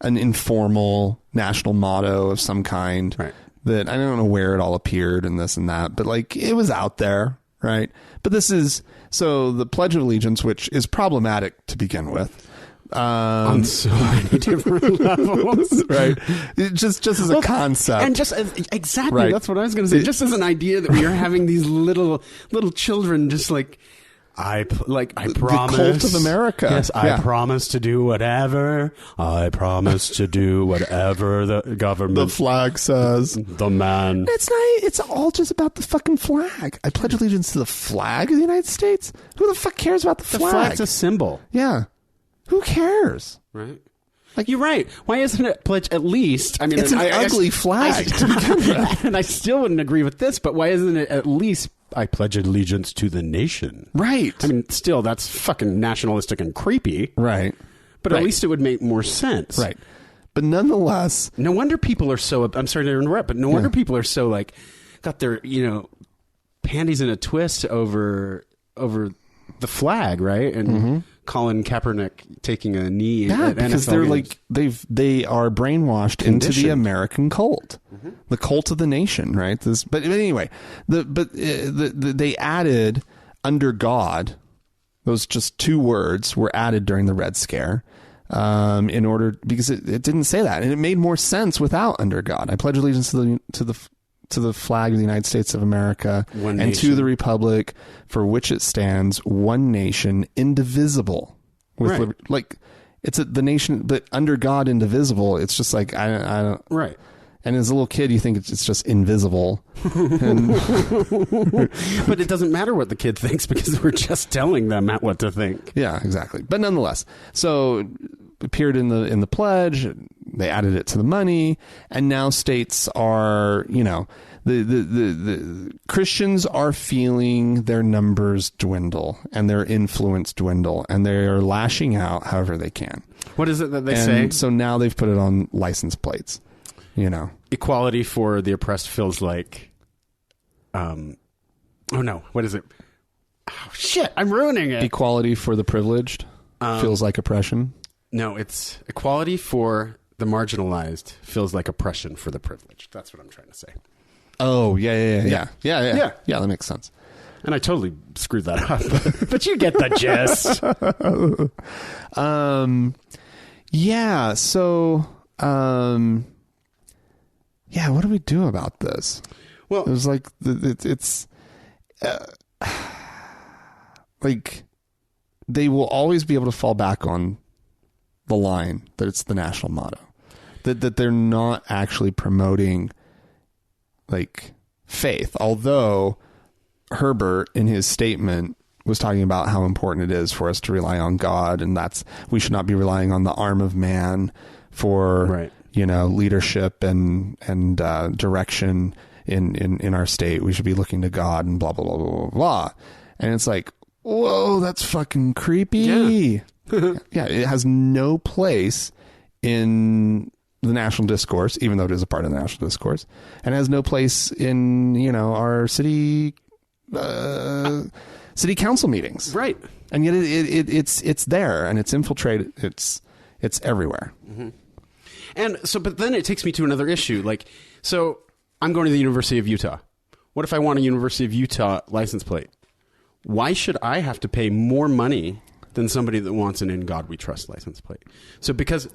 an informal national motto of some kind. Right. That I don't know where it all appeared and this and that, but like it was out there, right? But this is so the Pledge of Allegiance, which is problematic to begin with. On so many different levels. Right. Just as a concept. And just exactly, Right. that's what I was going to say. Just as an idea that we are having these little children just like, I promise. The cult of America. Yes, Yeah. I promise to do whatever. I promise to do whatever the government. The flag says. The man. It's not. It's all just about the fucking flag. I pledge allegiance to the flag of the United States. Who the fuck cares about the The flag? flag's a symbol, Yeah. Who cares? right? Like you're right. Why isn't it pledge at least? I mean, It's an ugly flag to begin with. and I still wouldn't agree with this. But why isn't it at least? I pledge allegiance to the nation. Right. I mean, still, that's fucking nationalistic and creepy. right. But Right. at least it would make more sense. Right. But nonetheless, No wonder people are so, I'm sorry to interrupt, but no wonder people are so like, got their, panties in a twist over the flag, right? And Colin Kaepernick taking a knee at because NFL they're games. like they are brainwashed into the American cult, the cult of the nation, right? But anyway, they added under God. Those just two words were added during the Red Scare, in order because it didn't say that, and it made more sense without under God. I pledge allegiance to the flag of the United States of America One and nation. to the republic for which it stands, one nation, indivisible. With Right. it's the nation, but under God, indivisible. It's just like I don't. Right. And as a little kid, you think it's just invisible. And But it doesn't matter what the kid thinks because we're just telling them what to think. yeah, exactly. But nonetheless, so it appeared in the pledge. They added it to the money, and now states are, the Christians are feeling their numbers dwindle and their influence dwindle, and they are lashing out however they can. What is it that they And say? so now they've put it on license plates. Equality for the oppressed feels like, oh no, what is it? Oh shit, I'm ruining it. Equality for the privileged feels like oppression. No, it's equality for the marginalized feels like oppression for the privileged. That's what I'm trying to say. Oh, yeah. Yeah. That makes sense. And I totally screwed that up. But you get the gist. Yeah, so what do we do about this? Well, It was like it's like they will always be able to fall back on the line that it's the national motto, that they're not actually promoting like faith, although Herbert in his statement was talking about how important it is for us to rely on God, and we should not be relying on the arm of man for Right. leadership and direction in our state. We should be looking to God and blah blah blah blah blah blah. And it's like, whoa, that's fucking creepy. Yeah, it has no place in the national discourse, even though it is a part of the national discourse, and has no place in our city council meetings. right. And yet it's there, and it's infiltrated. It's everywhere. And so, but then it takes me to another issue. Like, so I'm going to the University of Utah. What if I want a University of Utah license plate? Why should I have to pay more money than somebody that wants an In God We Trust license plate? So because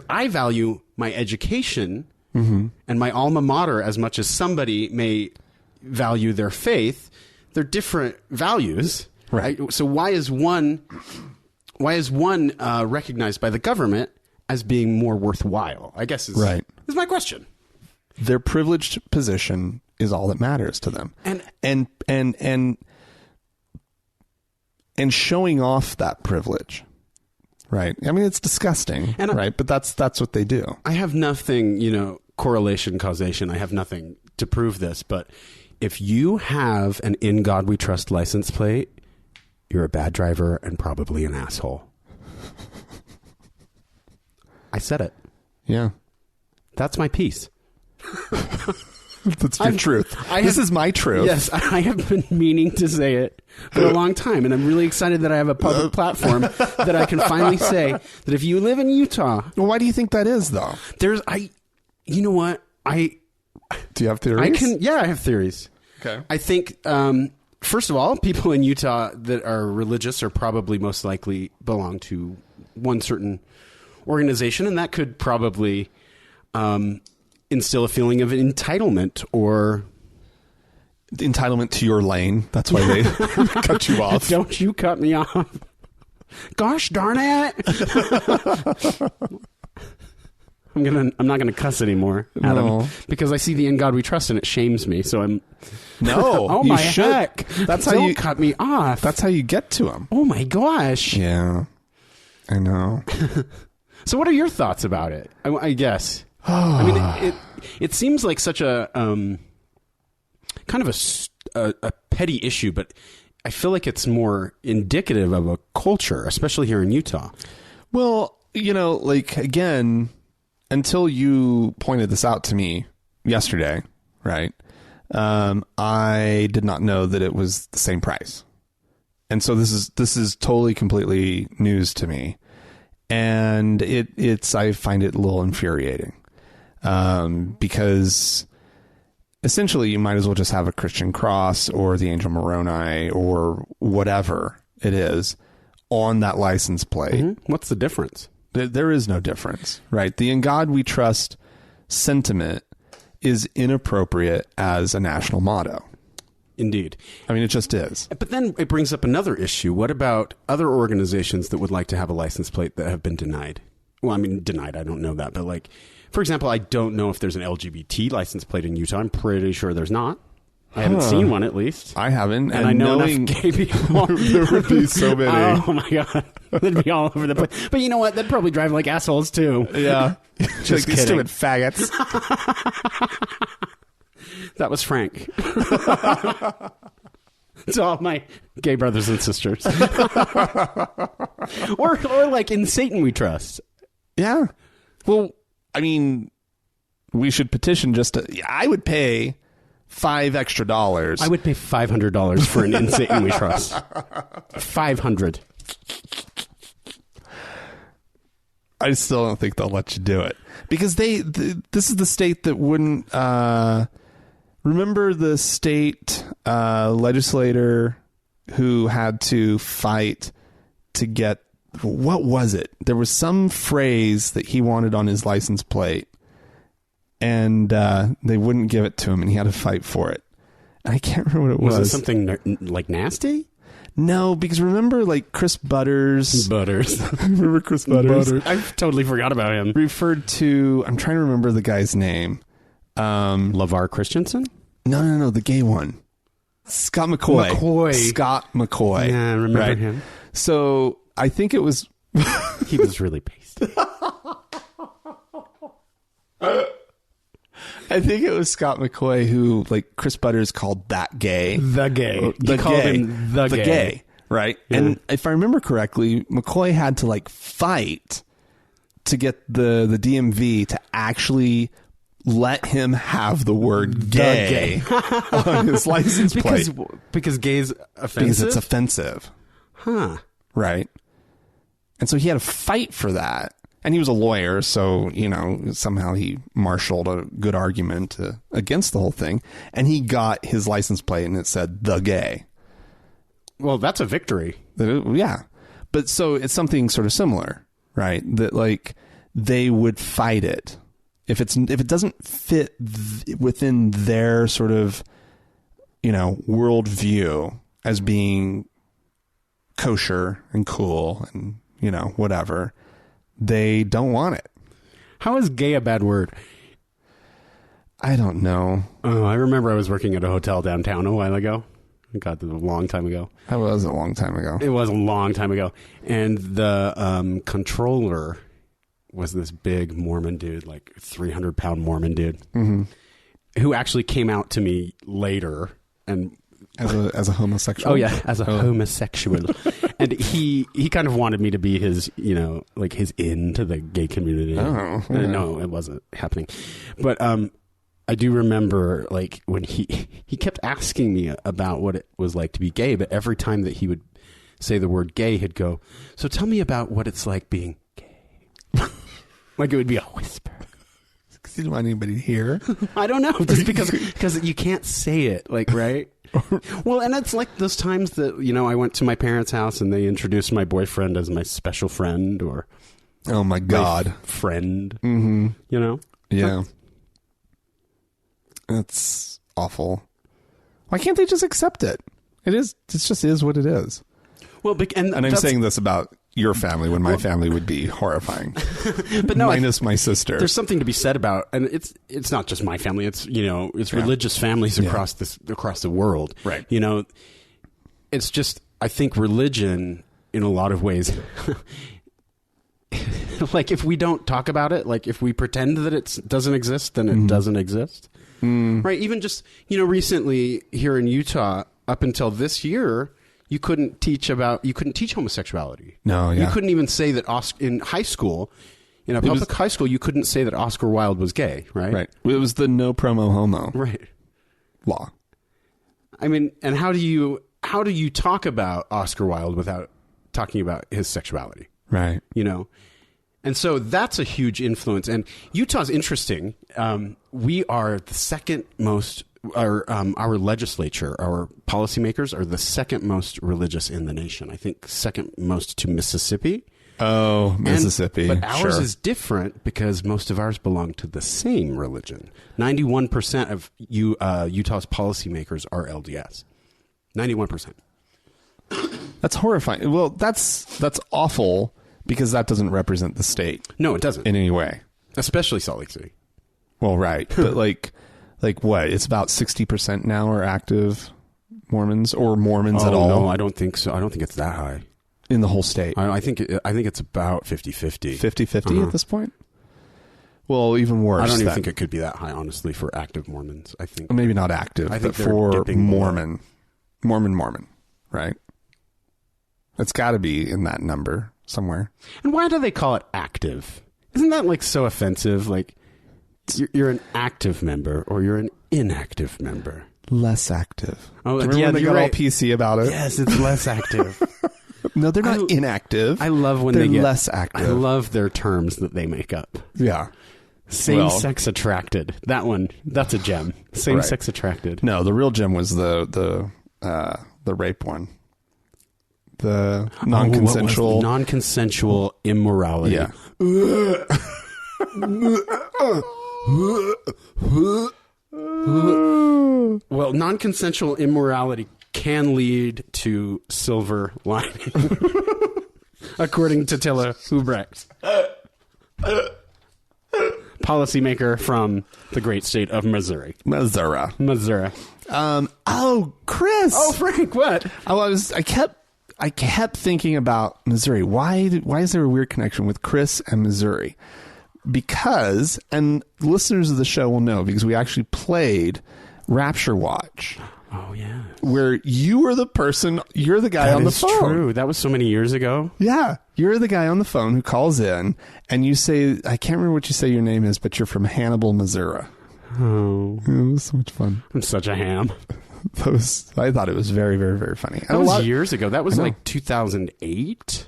I value my education and my alma mater as much as somebody may value their faith, they're different values. Right. So why is one recognized by the government as being more worthwhile? I guess is my question. Their privileged position is all that matters to them, and showing off that privilege, right? I mean, it's disgusting, right? But that's what they do. I have nothing, correlation, causation. I have nothing to prove this, but if you have an In God We Trust license plate, you're a bad driver and probably an asshole. I said it. Yeah, That's my piece. that's your truth. This is my truth. Yes, I have been meaning to say it for a long time, and I'm really excited that I have a public platform that I can finally say that if you live in Utah, Well, why do you think that is, though? you know what? Do you have theories? I have theories. Okay. I think, first of all, people in Utah that are religious are probably most likely belong to one certain organization, and that could probably instill a feeling of entitlement or Entitlement to your lane. That's why they cut you off. don't you cut me off. Gosh darn it. I'm not gonna cuss anymore, Adam, No. because I see the In God We Trust and it shames me. So I'm No, oh you my should. heck! That's how Don't you cut me off. That's how you get to them. Oh my gosh! Yeah, I know. So what are your thoughts about it? I guess. I mean, it seems like such a kind of a petty issue, but I feel like it's more indicative of a culture, especially here in Utah. Well, like, again, until you pointed this out to me yesterday, right? I did not know that it was the same price. And so this is totally, completely news to me. And I find it a little infuriating. Because essentially you might as well just have a Christian cross or the Angel Moroni or whatever it is on that license plate. Mm-hmm. What's the difference? There is no difference, right? The "In God We Trust" sentiment is inappropriate as a national motto. Indeed. I mean, it just is. But then it brings up another issue. What about other organizations that would like to have a license plate that have been denied? Well, I mean, denied, I don't know that. But like, for example, I don't know if there's an LGBT license plate in Utah. I'm pretty sure there's not. I haven't seen one, at least. I haven't. And I know enough gay people. There would be so many. Oh, my God. They'd be all over the place. But you know what? They'd probably drive like assholes, too. Yeah. Just these kidding. stupid faggots. That was Frank. To all my gay brothers and sisters. or like "In Satan We Trust." Yeah. Well, I mean, we should petition I would pay $5 extra. I would pay $500 for an "In Satan We Trust." 500. I still don't think they'll let you do it because this is the state that wouldn't. Remember the state legislator who had to fight to get, what was it? There was some phrase that he wanted on his license plate, and they wouldn't give it to him, and he had to fight for it. And I can't remember what it was. Was it something like nasty? No, because remember, like, Chris Butters. Remember Chris Butters? I totally forgot about him. Referred to, I'm trying to remember the guy's name. LeVar Christensen? No, the gay one. Scott McCoy. Scott McCoy. Yeah, I remember him. So I think it was... He was really pasty. I think it was Scott McCoy who, like, Chris Butters called that gay. The gay. He called him the gay. Right? Yeah. And if I remember correctly, McCoy had to, like, fight to get the DMV to actually let him have the word gay on his license plate. Because gay's offensive? Because it's offensive. Huh. Right? And so he had to fight for that. And he was a lawyer, so, somehow he marshaled a good argument against the whole thing. And he got his license plate and it said "the gay." Well, that's a victory. Yeah. But so it's something sort of similar, right? That, like, they would fight it. If it doesn't fit within their sort of, worldview as being kosher and cool and, whatever, they don't want it. How is gay a bad word? I don't know. Oh, I remember I was working at a hotel downtown a while ago. God, a long time ago. That was a long time ago. It was a long time ago. And the controller was this big Mormon dude, like 300-pound Mormon dude, who actually came out to me later and as a homosexual. Oh yeah, as a homosexual. And he kind of wanted me to be his, like his in to the gay community. Oh, yeah. No, it wasn't happening. But I do remember, like, when he kept asking me about what it was like to be gay, but every time that he would say the word gay, he'd go, "So tell me about what it's like being gay." Like it would be a whisper. Because you don't want anybody to hear. I don't know, just because you can't say it, like, right? Well, and it's like those times that, I went to my parents' house and they introduced my boyfriend as my special friend or oh my God, friend, Yeah. That's awful. Why can't they just accept it? It just is what it is. Well, and I'm saying this about your family when my family would be horrifying. But no, minus my sister. There's something to be said about, and it's not just my family. It's it's religious families across the world. Right. It's just, I think religion in a lot of ways. Like if we don't talk about it, like if we pretend that it doesn't exist, then it doesn't exist. Right. Even just recently here in Utah, up until this year, you couldn't teach homosexuality. No, yeah. You couldn't even say that in high school, in a public high school, you couldn't say that Oscar Wilde was gay, right? Right. It was the no promo homo Right. law. I mean, and how do you talk about Oscar Wilde without talking about his sexuality? Right. You know? And so that's a huge influence. And Utah's interesting. We are the second most, our legislature, our policymakers are the second most religious in the nation. I think second most to Mississippi. Oh, Mississippi. But ours sure. is different because most of ours belong to the same religion. 91% of Utah's policymakers are LDS. 91%. That's horrifying. Well, that's awful because that doesn't represent the state No, it doesn't. in any way. Especially Salt Lake City. Well, right. But like what? It's about 60% now are active Mormons or Mormons at all No, I don't think so. I don't think it's that high. in the whole state. I think it's about 50-50. 50-50 at this point? Well, even worse. I don't even then. think it could be that high, honestly, for active Mormons. I think Maybe not active, I think but they're for dipping Mormon, right? It's got to be in that number somewhere. And why do they call it active? Isn't that like so offensive? Like you're an active member or you're an inactive member. Less active. Oh, Do you remember yeah, when they you're got all right. PC about it? Yes, it's less active. No, they're not inactive. I love when they're they get less active. I love their terms that they make up. Yeah. Same-sex attracted. That one, that's a gem. Same-sex attracted. No, the real gem was the rape one. The non-consensual. Non-consensual immorality. Yeah. Well, non-consensual immorality can lead to silver lining, according to Tilla Hubrecht, policymaker from the great state of Missouri. Missouri. Chris. Oh, Frank, what? I kept thinking about Missouri. Why is there a weird connection with Chris and Missouri? Because, and listeners of the show will know, because we actually played Rapture Watch. Oh, yeah. Where you were the person, you're the guy on the phone. That is true. That was so many years ago. Yeah. You're the guy on the phone who calls in and you say, I can't remember what you say your name is, but you're from Hannibal, Missouri. Oh. It was so much fun. I'm such a ham. I thought it was very, very, very funny. That was years ago. That was like 2008.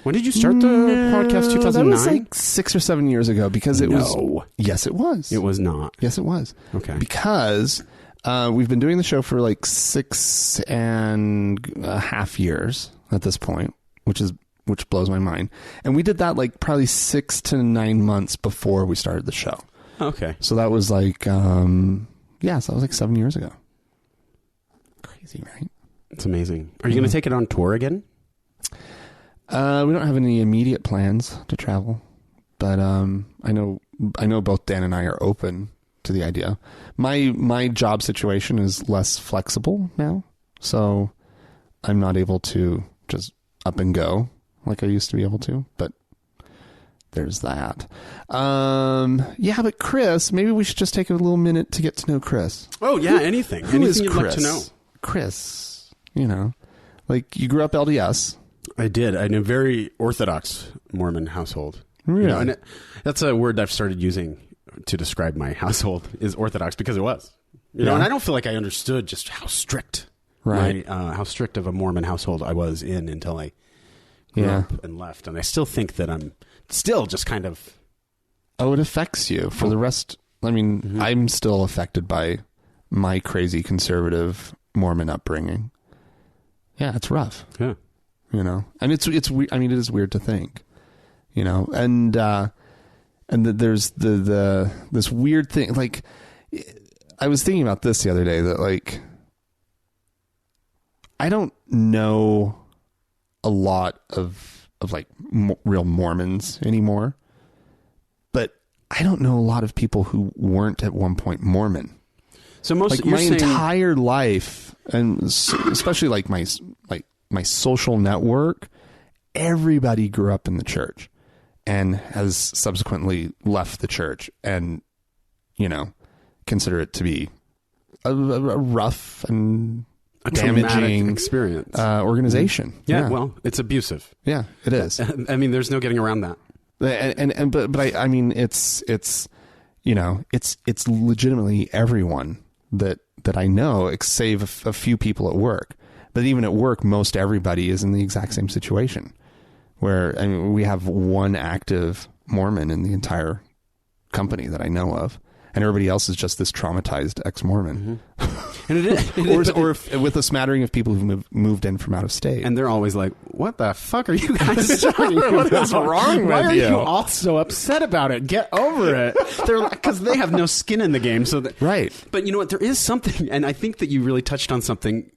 When did you start the podcast? 2009? That was like 6 or 7 years ago because it was. Yes, it was. It was not. Yes, it was. Okay. Because we've been doing the show for like 6.5 years at this point, which blows my mind. And we did that like probably 6 to 9 months before we started the show. Okay. So that was like, so that was like 7 years ago. Crazy, right? It's amazing. Are you going to take it on tour again? We don't have any immediate plans to travel, but I know both Dan and I are open to the idea. My job situation is less flexible now, so I'm not able to just up and go like I used to be able to, but there's that. But Chris, maybe we should just take a little minute to get to know Chris. Oh, yeah, anything. Who is Anything you'd like to know. Chris, like you grew up LDS. I did. In a very Orthodox Mormon household. Really? And that's a word I've started using to describe my household is Orthodox because it was. And I don't feel like I understood just how strict, right? How strict of a Mormon household I was in until I grew up and left. And I still think that I'm still just kind of. Oh, it affects you for the rest. I mean, I'm still affected by my crazy conservative Mormon upbringing. Yeah, it's rough. Yeah. And it's I mean, it is weird to think, and there's this weird thing. Like, I was thinking about this the other day that like, I don't know a lot of like real Mormons anymore, but I don't know a lot of people who weren't at one point Mormon. So most like my entire life, and especially like my social network, everybody grew up in the church and has subsequently left the church and, consider it to be a rough and damaging experience. Organization. Yeah, well, it's abusive. Yeah, it is. I mean, there's no getting around that. But I mean, it's you know, it's legitimately everyone that I know, save a few people at work. But even at work, most everybody is in the exact same situation, where I mean, we have one active Mormon in the entire company that I know of, and everybody else is just this traumatized ex-Mormon. And or if, with a smattering of people who moved in from out of state. And they're always like, what the fuck are you guys talking about? What is wrong Why with are you? you all so upset about it? Get over it. They're like, because they have no skin in the game. So right. But you know what? There is something, and I think that you really touched on something.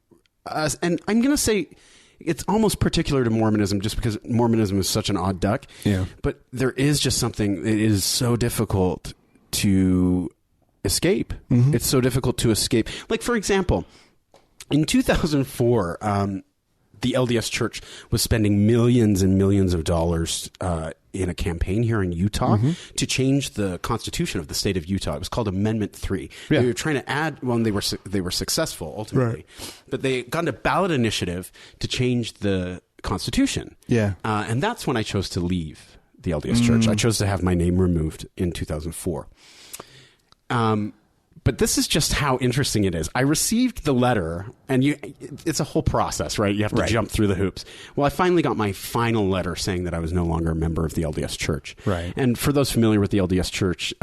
And I'm going to say it's almost particular to Mormonism just because Mormonism is such an odd duck. Yeah. But there is just something, it is so difficult to escape. Mm-hmm. It's so difficult to escape. Like, for example, in 2004, the LDS Church was spending millions and millions of dollars in a campaign here in Utah to change the constitution of the state of Utah. It was called Amendment 3. Yeah. They were trying to add, well, they were successful ultimately, but they got a ballot initiative to change the constitution. Yeah. And that's when I chose to leave the LDS Church. I chose to have my name removed in 2004. But this is just how interesting it is. I received the letter, and it's a whole process, right? You have to jump through the hoops. Well, I finally got my final letter saying that I was no longer a member of the LDS Church. Right. And for those familiar with the LDS Church,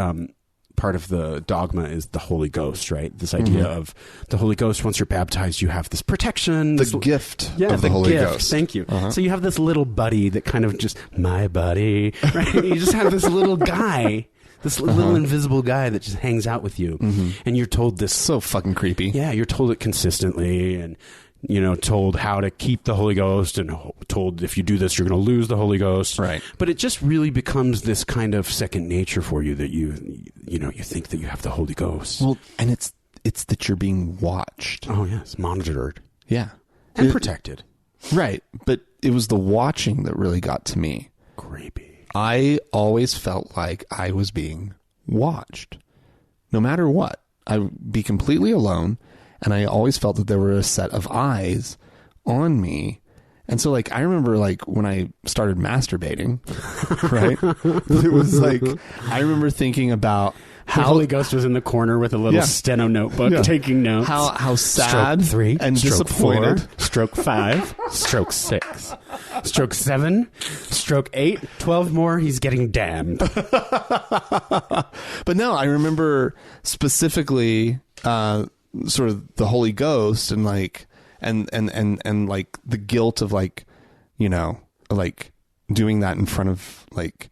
part of the dogma is the Holy Ghost, right? This idea of the Holy Ghost, once you're baptized, you have this protection. The gift of the Holy gift. Ghost. Thank you. So you have this little buddy that kind of just, my buddy, right? You just have this little guy. This little invisible guy that just hangs out with you. And you're told this. So fucking creepy. Yeah, you're told it consistently and, you know, told how to keep the Holy Ghost and told if you do this, you're going to lose the Holy Ghost. Right. But it just really becomes this kind of second nature for you that you think that you have the Holy Ghost. Well, and it's that you're being watched. Oh, yes. Monitored. Yeah. And protected. Right. But it was the watching that really got to me. Creepy. I always felt like I was being watched. No matter what. I'd be completely alone, and I always felt that there were a set of eyes on me. And so, like, I remember, like, when I started masturbating, right? It was like, I remember thinking about The Holy Ghost was in the corner with a little steno notebook taking notes. How sad stroke 3, and stroke disappointed. 4, stroke 5, stroke 6, stroke 7, stroke 8, 12 more, he's getting damned. But no, I remember specifically sort of the Holy Ghost and like and like the guilt of like, you know, like doing that in front of like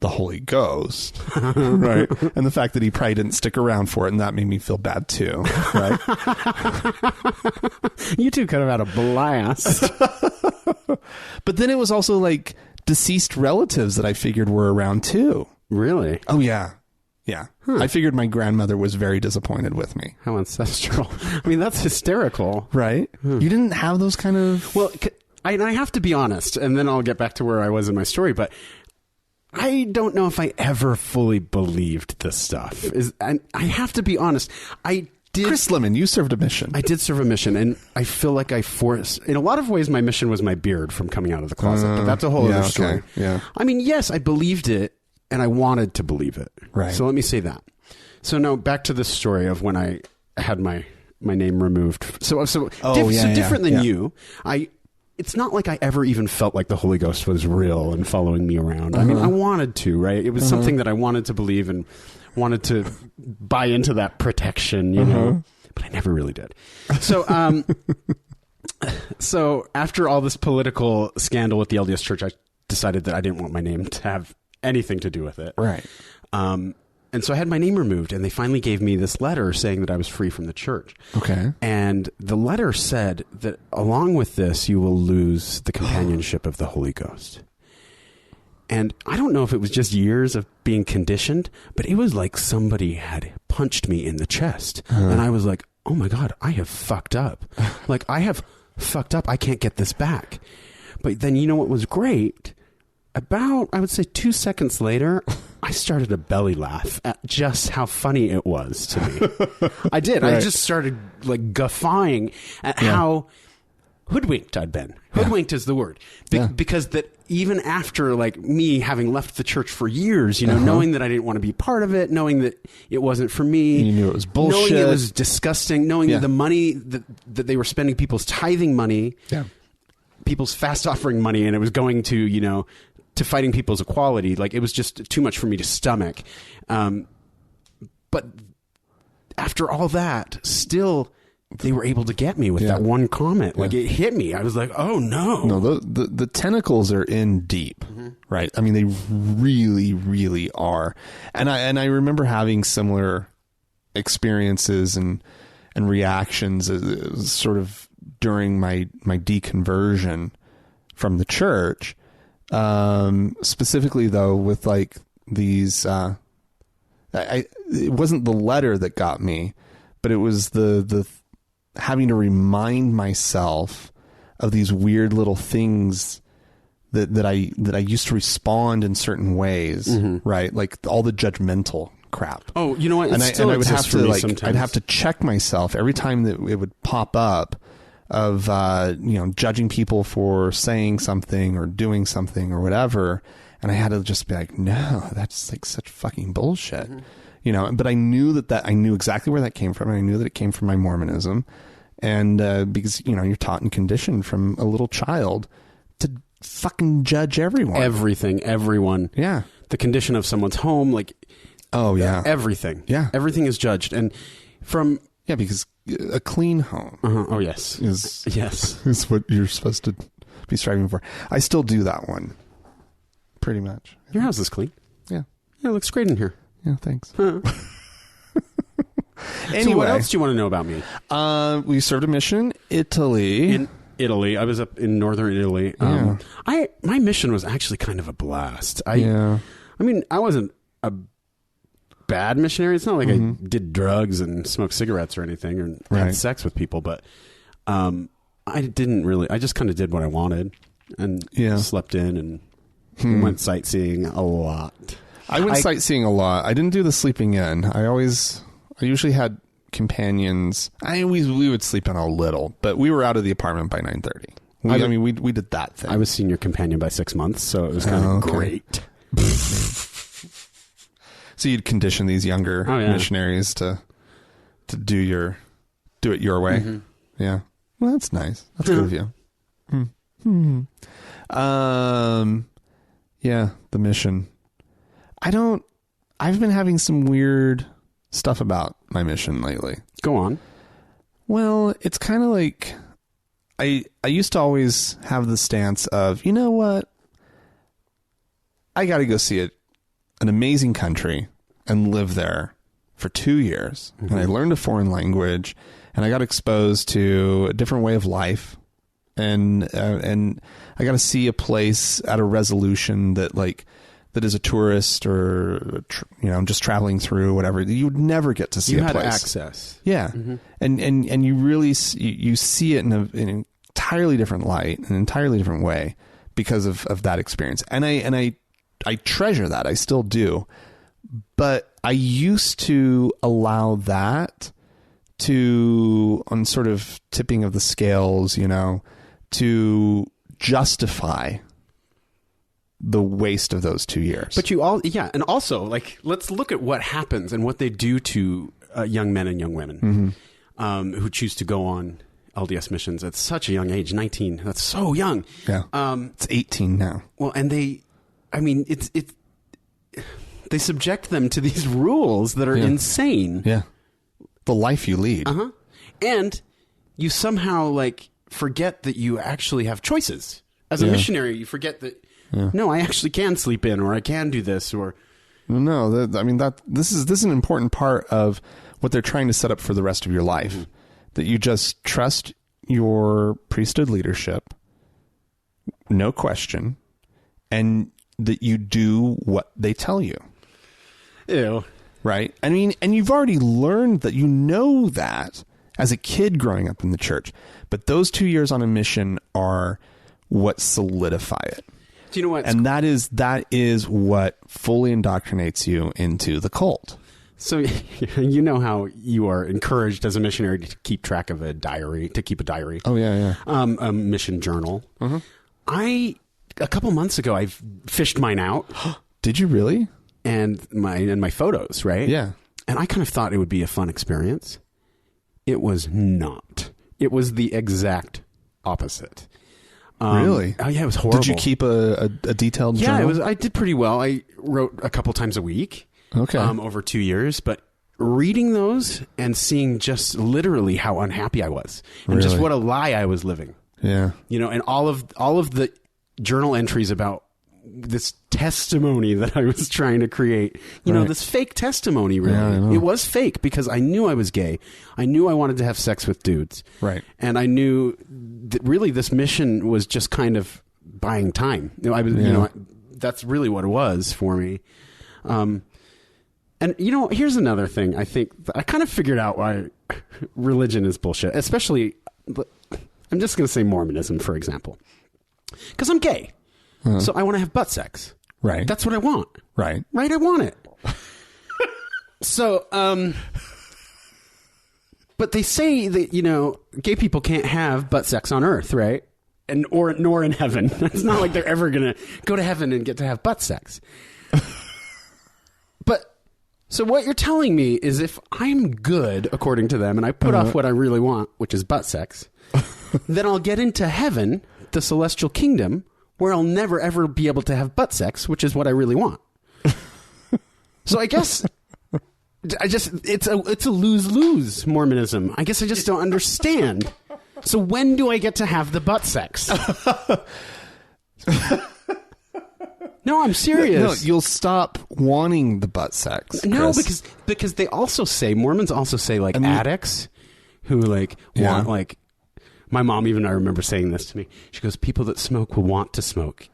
the Holy Ghost, right? And the fact that he probably didn't stick around for it, and that made me feel bad too, right? You two could have had a blast. But then it was also like deceased relatives that I figured were around too. Really? Oh yeah. Yeah. I figured my grandmother was very disappointed with me. How ancestral. I mean, that's hysterical. Right? You didn't have those kind of... Well, I have to be honest, and then I'll get back to where I was in my story, but I don't know if I ever fully believed this stuff. And I have to be honest. I did. Chris Lemon, you served a mission. I did serve a mission, and I feel like I forced. In a lot of ways, my mission was my beard from coming out of the closet, but that's a whole other story. Okay. Yeah. I mean, yes, I believed it, and I wanted to believe it. Right. So let me say that. So now back to this story of when I had my name removed. Different than you. It's not like I ever even felt like the Holy Ghost was real and following me around. I mean, I wanted to, right? It was something that I wanted to believe and wanted to buy into that protection, you know, but I never really did. So, so after all this political scandal with the LDS Church, I decided that I didn't want my name to have anything to do with it. Right. And so I had my name removed, and they finally gave me this letter saying that I was free from the church. Okay. And the letter said that along with this, you will lose the companionship of the Holy Ghost. And I don't know if it was just years of being conditioned, but it was like somebody had punched me in the chest. And I was like, oh my God, I have fucked up. Like, I have fucked up. I can't get this back. But then you know what was great? About, I would say 2 seconds later, I started a belly laugh at just how funny it was to me. I did. Right. I just started like guffawing at how hoodwinked I'd been. Hoodwinked is the word. Because that even after like me having left the church for years, you know, knowing that I didn't want to be part of it, knowing that it wasn't for me. You knew it was bullshit. Knowing it was disgusting, knowing that the money that they were spending, people's tithing money, people's fast offering money, and it was going to, you know, to fighting people's equality. Like, it was just too much for me to stomach. But after all that, still, they were able to get me with that one comment. Like, it hit me. I was like, oh, no. No, the tentacles are in deep, right? I mean, they really, really are. And I remember having similar experiences and reactions sort of during my deconversion from the church. Specifically though, with like these, it wasn't the letter that got me, but it was the having to remind myself of these weird little things that I used to respond in certain ways, right? Like all the judgmental crap. Oh, you know what? And I would have to like, sometimes. I'd have to check myself every time that it would pop up of, you know, judging people for saying something or doing something or whatever. And I had to just be like, no, that's like such fucking bullshit, you know, but I knew that I knew exactly where that came from. And I knew that it came from my Mormonism. And, because, you know, you're taught and conditioned from a little child to fucking judge everyone. Everything, everyone. Yeah. The condition of someone's home, like, oh yeah, everything. Yeah. Everything is judged. And from, yeah, because a clean home oh yes, is what you're supposed to be striving for. I still do that one, pretty much. Your house is clean. Yeah, it looks great in here. Yeah, thanks. Anyway, so what else do you want to know about me? We served a mission in Italy. I was up in northern Italy. My mission was actually kind of a blast. I mean, I wasn't a bad missionary. It's not like I did drugs and smoked cigarettes or anything or had sex with people, but I didn't really. I just kind of did what I wanted and slept in and went sightseeing a lot. I went sightseeing a lot. I didn't do the sleeping in. I usually had companions. We would sleep in a little, but we were out of the apartment by 9:30. We did that thing. I was senior companion by 6 months, so it was kind of great. So you'd condition these younger missionaries to do it your way. Yeah. Well, that's nice. That's good of you. Yeah, the mission. I've been having some weird stuff about my mission lately. Go on. Well, it's kind of like I used to always have the stance of, you know what? I got to go see an amazing country and live there for 2 years. And I learned a foreign language and I got exposed to a different way of life. And I got to see a place at a resolution that is a tourist or, just traveling through whatever. You would never get to see a place. You had access. Yeah. And you really, you see it in an entirely different light, an entirely different way because of that experience. And I treasure that. I still do. But I used to allow that to, on sort of tipping of the scales, to justify the waste of those 2 years. But and also, let's look at what happens and what they do to young men and young women who choose to go on LDS missions at such a young age, 19. That's so young. Yeah. It's 18 now. Well, and they subject them to these rules that are insane. Yeah. The life you lead. And you somehow forget that you actually have choices. As a missionary, you forget that, no, I actually can sleep in, or I can do this, or... No, this is an important part of what they're trying to set up for the rest of your life. That you just trust your priesthood leadership, no question, and that you do what they tell you. Ew. Right? I mean, and you've already learned that, that as a kid growing up in the church, but those 2 years on a mission are what solidify it. Do you know what? And that is what fully indoctrinates you into the cult. So you know how you are encouraged as a missionary to keep track of a diary. Oh yeah. A mission journal. A couple months ago, I fished mine out. Did you really? And my photos, right? Yeah. And I kind of thought it would be a fun experience. It was not. It was the exact opposite. Really? Oh yeah, it was horrible. Did you keep a detailed journal? Yeah, I did pretty well. I wrote a couple times a week. Okay. Over 2 years, but reading those and seeing just literally how unhappy I was and just what a lie I was living. Yeah. You know, and all of the journal entries about this testimony that I was trying to create, you know, this fake testimony, really. Yeah, I know. It was fake because I knew I was gay. I knew I wanted to have sex with dudes. Right. And I knew that really this mission was just kind of buying time. You know, I was, you know, that's really what it was for me. And, you know, here's another thing. I think I kind of figured out why religion is bullshit, especially, I'm just going to say Mormonism, for example. Because I'm gay. So I want to have butt sex. Right. That's what I want. Right. Right? I want it. So, but they say that, you know, gay people can't have butt sex on earth, right? Nor in heaven. It's not like they're ever going to go to heaven and get to have butt sex. But so what you're telling me is if I'm good, according to them, and I put off what I really want, which is butt sex, then I'll get into heaven, the celestial kingdom, where I'll never, ever be able to have butt sex, which is what I really want. So I guess it's a lose-lose, Mormonism. I guess I just don't understand. So when do I get to have the butt sex? No, I'm serious. No, you'll stop wanting the butt sex. No, Chris. because they also say, Mormons also say, like, addicts who, like, want, like, my mom even, I remember saying this to me. She goes, people that smoke will want to smoke.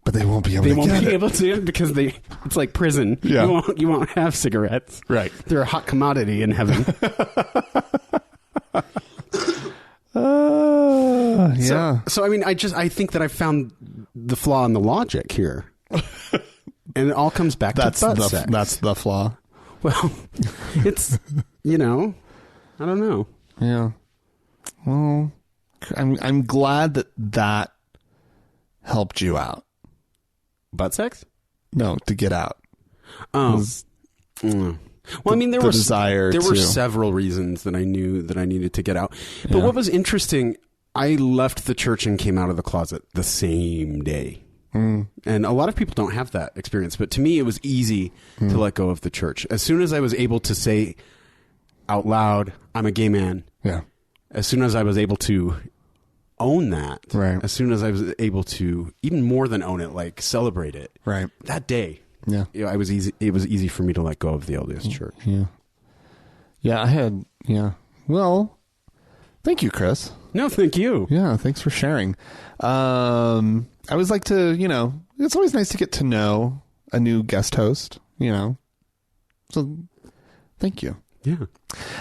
But they won't be able They to won't get be it. able to because it's like prison. Yeah. You won't have cigarettes. Right. They're a hot commodity in heaven. Yeah. So I mean, I think that I found the flaw in the logic here. And it all comes back to butt sex. That's the flaw. Well, it's, you know, I don't know. Yeah. Well, I'm glad that helped you out. Butt sex? No, to get out. Well, I mean, there were to. several reasons that I knew that I needed to get out. But what was interesting, I left the church and came out of the closet the same day. And a lot of people don't have that experience, but to me, it was easy to let go of the church. As soon as I was able to say out loud, I'm a gay man. Yeah. As soon as I was able to own that, right. As soon as I was able to, even more than own it, like celebrate it, right. That day, yeah, it was easy for me to let go of the LDS church. Yeah. Well, thank you, Chris. No, thank you. Yeah, thanks for sharing. I always like to, you know, it's always nice to get to know a new guest host, you know. So, thank you. Yeah.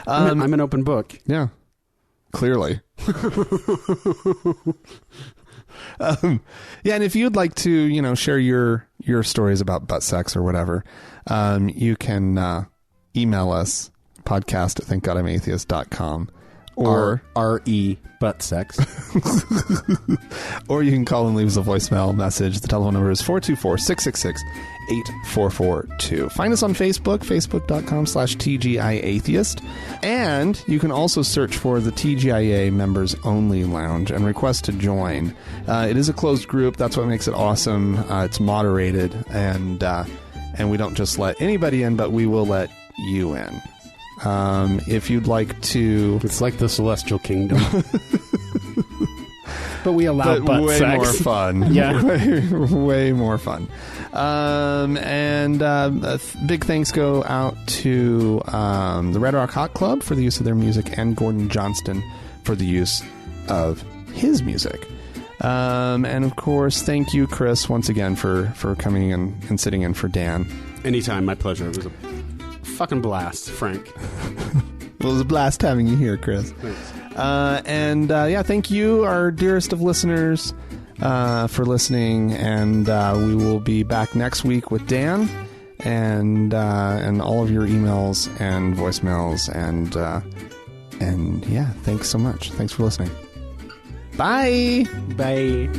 I'm an open book. Yeah. Clearly. Yeah, and if you'd like to, you know, share your stories about butt sex or whatever, you can email us, podcast@thankgodimatheist.com. Or R-E butt sex. Or you can call and leave us a voicemail message. The telephone number is 424-666-8442. Find us on Facebook, facebook.com/TGIAtheist. And you can also search for the TGIA Members Only Lounge and request to join. It is a closed group. That's what makes it awesome. It's moderated, and we don't just let anybody in, but we will let you in. If you'd like to... It's like the Celestial Kingdom. But we allow butt way sex. More fun. Yeah. way more fun. Big thanks go out to the Red Rock Hot Club for the use of their music and Gordon Johnston for the use of his music. And of course, thank you, Chris, once again for coming and sitting in for Dan. Anytime, my pleasure. It was a fucking blast, Frank. It was a blast having you here, Chris. Thanks. Thank you, our dearest of listeners. for listening, and we will be back next week with Dan and all of your emails and voicemails, and yeah, thanks so much. Thanks for listening. Bye. Bye.